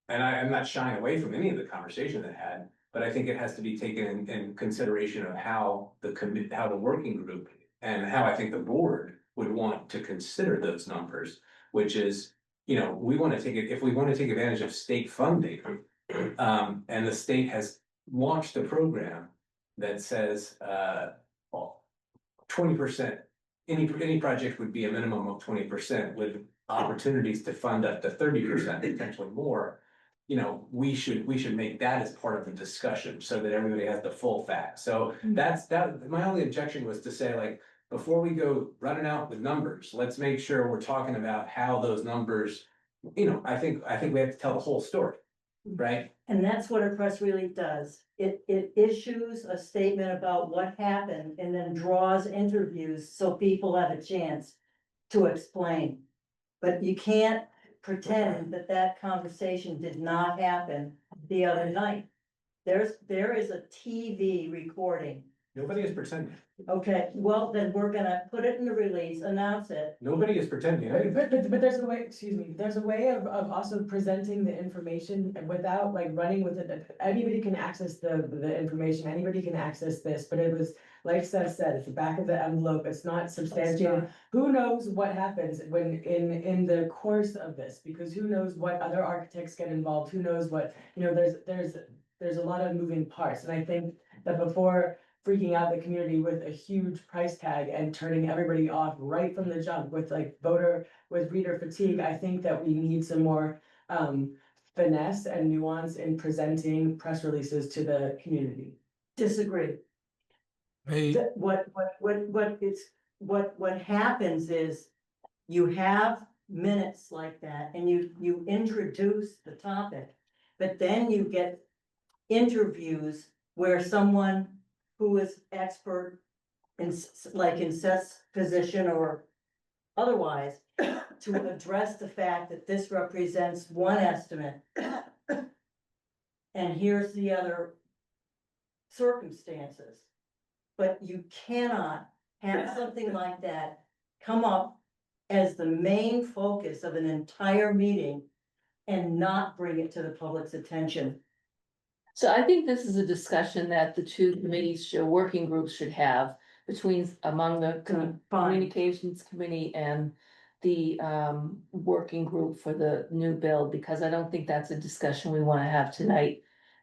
and I'm not shying away from any of the conversation that had, but I think it has to be taken in consideration of how the working group and how I think the board would want to consider those numbers, which is, we want to if we want to take advantage of state funding, and the state has launched a program that says 20%, any project would be a minimum of 20% with opportunities to fund up to 30%, potentially more. We should make that as part of the discussion so that everybody has the full facts. So my only objection was to say, before we go running out with numbers, let's make sure we're talking about how those numbers, I think we have to tell the whole story, right? And that's what a press release does. It issues a statement about what happened and then draws interviews so people have a chance to explain. But you can't pretend that conversation did not happen the other night. There is a TV recording Nobody is pretending. Okay, well, then we're gonna put it in the release, announce it. Nobody is pretending. But there's a way, excuse me, there's a way of also presenting the information without like running with it. Anybody can access the information, anybody can access this, but it was, like Seth said, at the back of the envelope, it's not substantiated. Who knows what happens when in the course of this, because who knows what other architects get involved, who knows what, you know, there's a lot of moving parts, and I think that before freaking out the community with a huge price tag and turning everybody off right from the jump with like reader fatigue, I think that we need some more finesse and nuance in presenting press releases to the community. Disagree. Hey, What happens is you have minutes like that and you introduce the topic, but then you get interviews where someone who is expert in like in Seth's position or otherwise to address the fact that this represents one estimate and here's the other circumstances. But you cannot have something like that come up as the main focus of an entire meeting and not bring it to the public's attention. So I think this is a discussion that the two committees, working groups should have among the communications committee and the working group for the new bill, because I don't think that's a discussion we want to have tonight.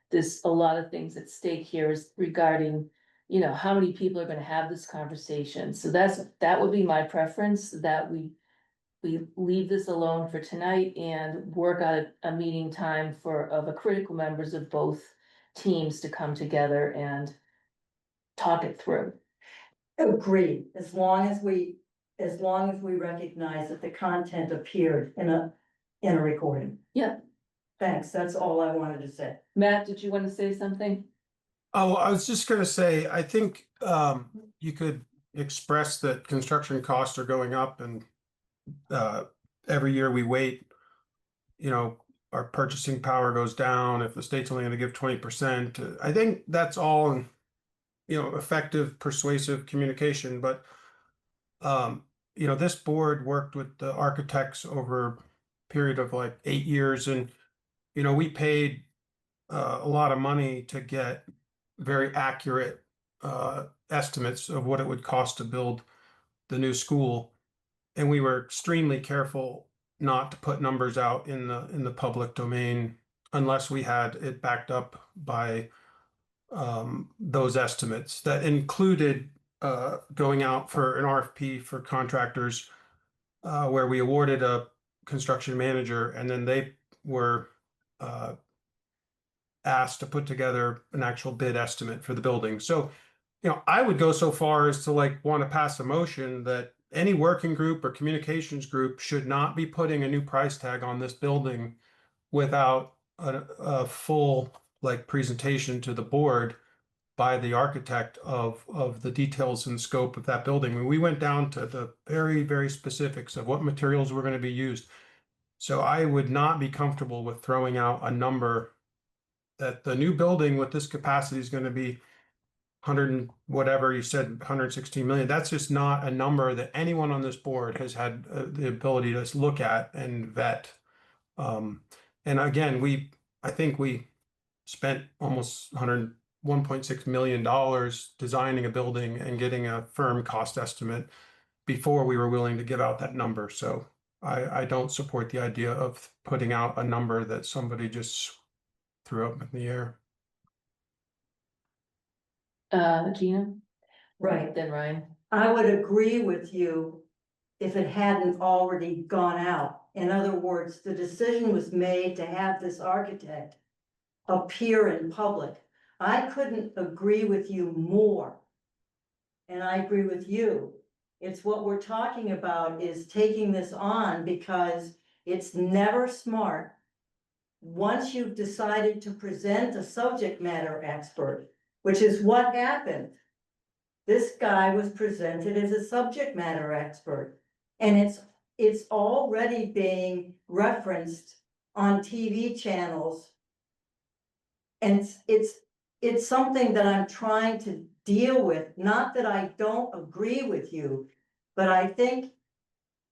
There's a lot of things at stake here is regarding, you know, how many people are going to have this conversation. So that would be my preference, that we leave this alone for tonight and work out a meeting time of the critical members of both teams to come together and talk it through. Agreed, as long as we recognize that the content appeared in a recording. Yeah. Thanks, that's all I wanted to say. Matt, did you want to say something? oh, I was just gonna say, I think you could express that construction costs are going up and every year we wait, you know, our purchasing power goes down if the state's only gonna give 20%. I think that's all, you know, effective, persuasive communication, but you know, this board worked with the architects over a period of like 8 years, and you know, we paid a lot of money to get very accurate estimates of what it would cost to build the new school, and we were extremely careful not to put numbers out in the public domain unless we had it backed up by those estimates that included going out for an RFP for contractors where we awarded a construction manager and then they were asked to put together an actual bid estimate for the building. So, you know, I would go so far as to like want to pass a motion that any working group or communications group should not be putting a new price tag on this building without a full like presentation to the board by the architect of the details and scope of that building. When we went down to the very, very specifics of what materials were going to be used. So I would not be comfortable with throwing out a number that the new building with this capacity is going to be 100 and whatever you said, 116 million. That's just not a number that anyone on this board has had the ability to look at and vet. And again, I think we spent almost $1.6 million designing a building and getting a firm cost estimate before we were willing to give out that number. So I don't support the idea of putting out a number that somebody just threw up in the air. Gina? Right. Then Ryan. I would agree with you if it hadn't already gone out. In other words, the decision was made to have this architect appear in public. I couldn't agree with you more. And I agree with you. It's what we're talking about is taking this on because it's never smart. Once you've decided to present a subject matter expert, which is what happened. This guy was presented as a subject matter expert. And it's already being referenced on TV channels. And it's something that I'm trying to deal with, not that I don't agree with you, but I think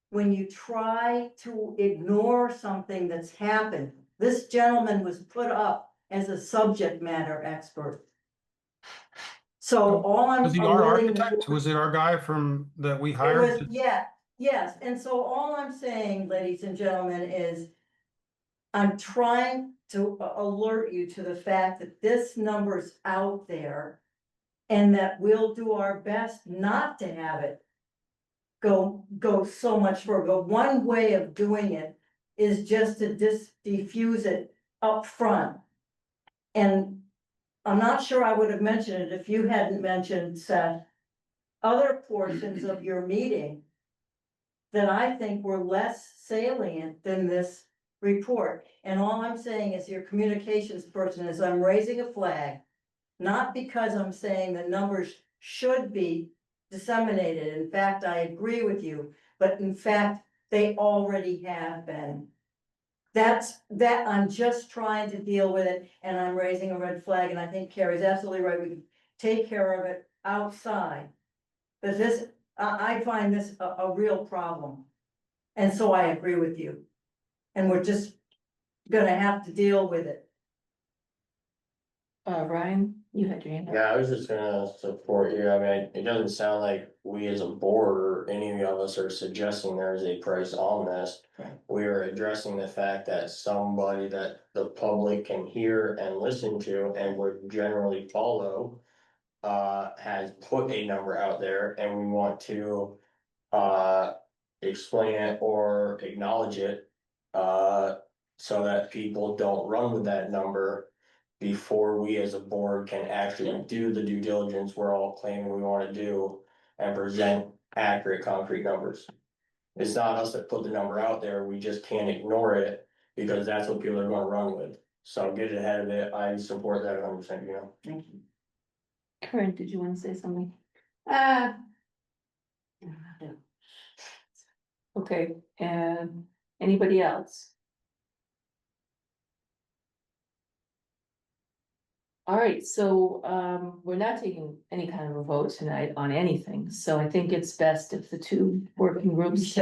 when you try to ignore something that's happened, this gentleman was put up as a subject matter expert. So all I'm. Was he I'm our letting the architect? board- Was it our guy from, that we It hired? was, yeah, yes, and so all I'm saying, ladies and gentlemen, is I'm trying to alert you to the fact that this number's out there. And that we'll do our best not to have it go so much further. But one way of doing it is just to diffuse it up front. And I'm not sure I would have mentioned it if you hadn't mentioned, Seth, other portions of your meeting that I think were less salient than this report. And all I'm saying is your communications person is I'm raising a flag, not because I'm saying the numbers should be disseminated. In fact, I agree with you, but in fact, they already have been. That I'm just trying to deal with it, and I'm raising a red flag, and I think Carrie's absolutely right. We can take care of it outside. But this, I find this a real problem. And so I agree with you. And we're just gonna have to deal with it. Ryan, you had your hand up. Yeah, I was just gonna support you. I mean, it doesn't sound like we as a board or any of us are suggesting there is a price on this. Right. We are addressing the fact that somebody that the public can hear and listen to and would generally follow. Has put a number out there and we want to explain it or acknowledge it. So that people don't run with that number before we as a board can actually do the due diligence we're all claiming we wanna do and present accurate, concrete numbers. It's not us that put the number out there, we just can't ignore it because that's what people are gonna run with. So get ahead of it, I support that 100%, you know. Thank you. Karen, did you want to say something? Okay, and anybody else? All right, so we're not taking any kind of a vote tonight on anything, so I think it's best if the two working groups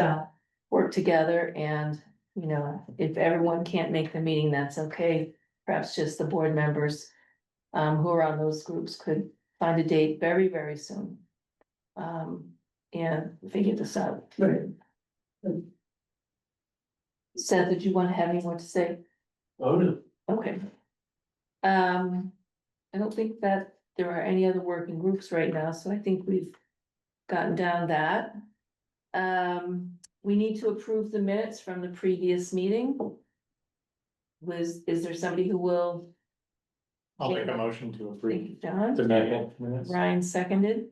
work together and, you know, if everyone can't make the meeting, that's okay. Perhaps just the board members who are on those groups could find a date very, very soon. And figure this out. Right. Seth, did you want to have any more to say? Oh, no. Okay. I don't think that there are any other working groups right now, so I think we've gotten down that. We need to approve the minutes from the previous meeting. Is there somebody who will? I'll make a motion to approve. Thank you, John. The minutes. Ryan seconded.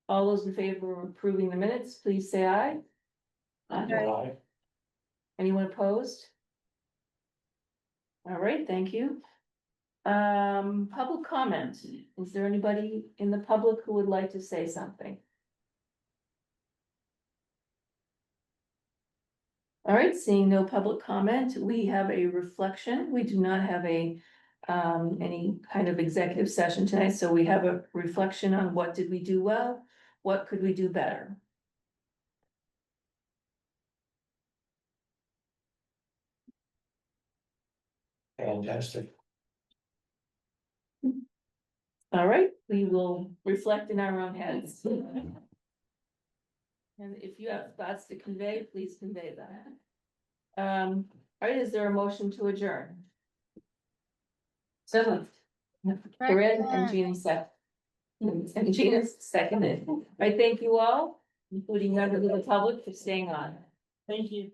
All those in favor of approving the minutes, please say aye. Aye. Anyone opposed? All right, thank you. Public comment. Is there anybody in the public who would like to say something? All right, seeing no public comment, we have a reflection. We do not have a any kind of executive session tonight, so we have a reflection on what did we do well, what could we do better? Fantastic. All right, we will reflect in our own heads. And if you have thoughts to convey, please convey that. All right, is there a motion to adjourn? So moved. Corinne and Jeannie and Gina seconded. I thank you all, including members of the public, for staying on. Thank you.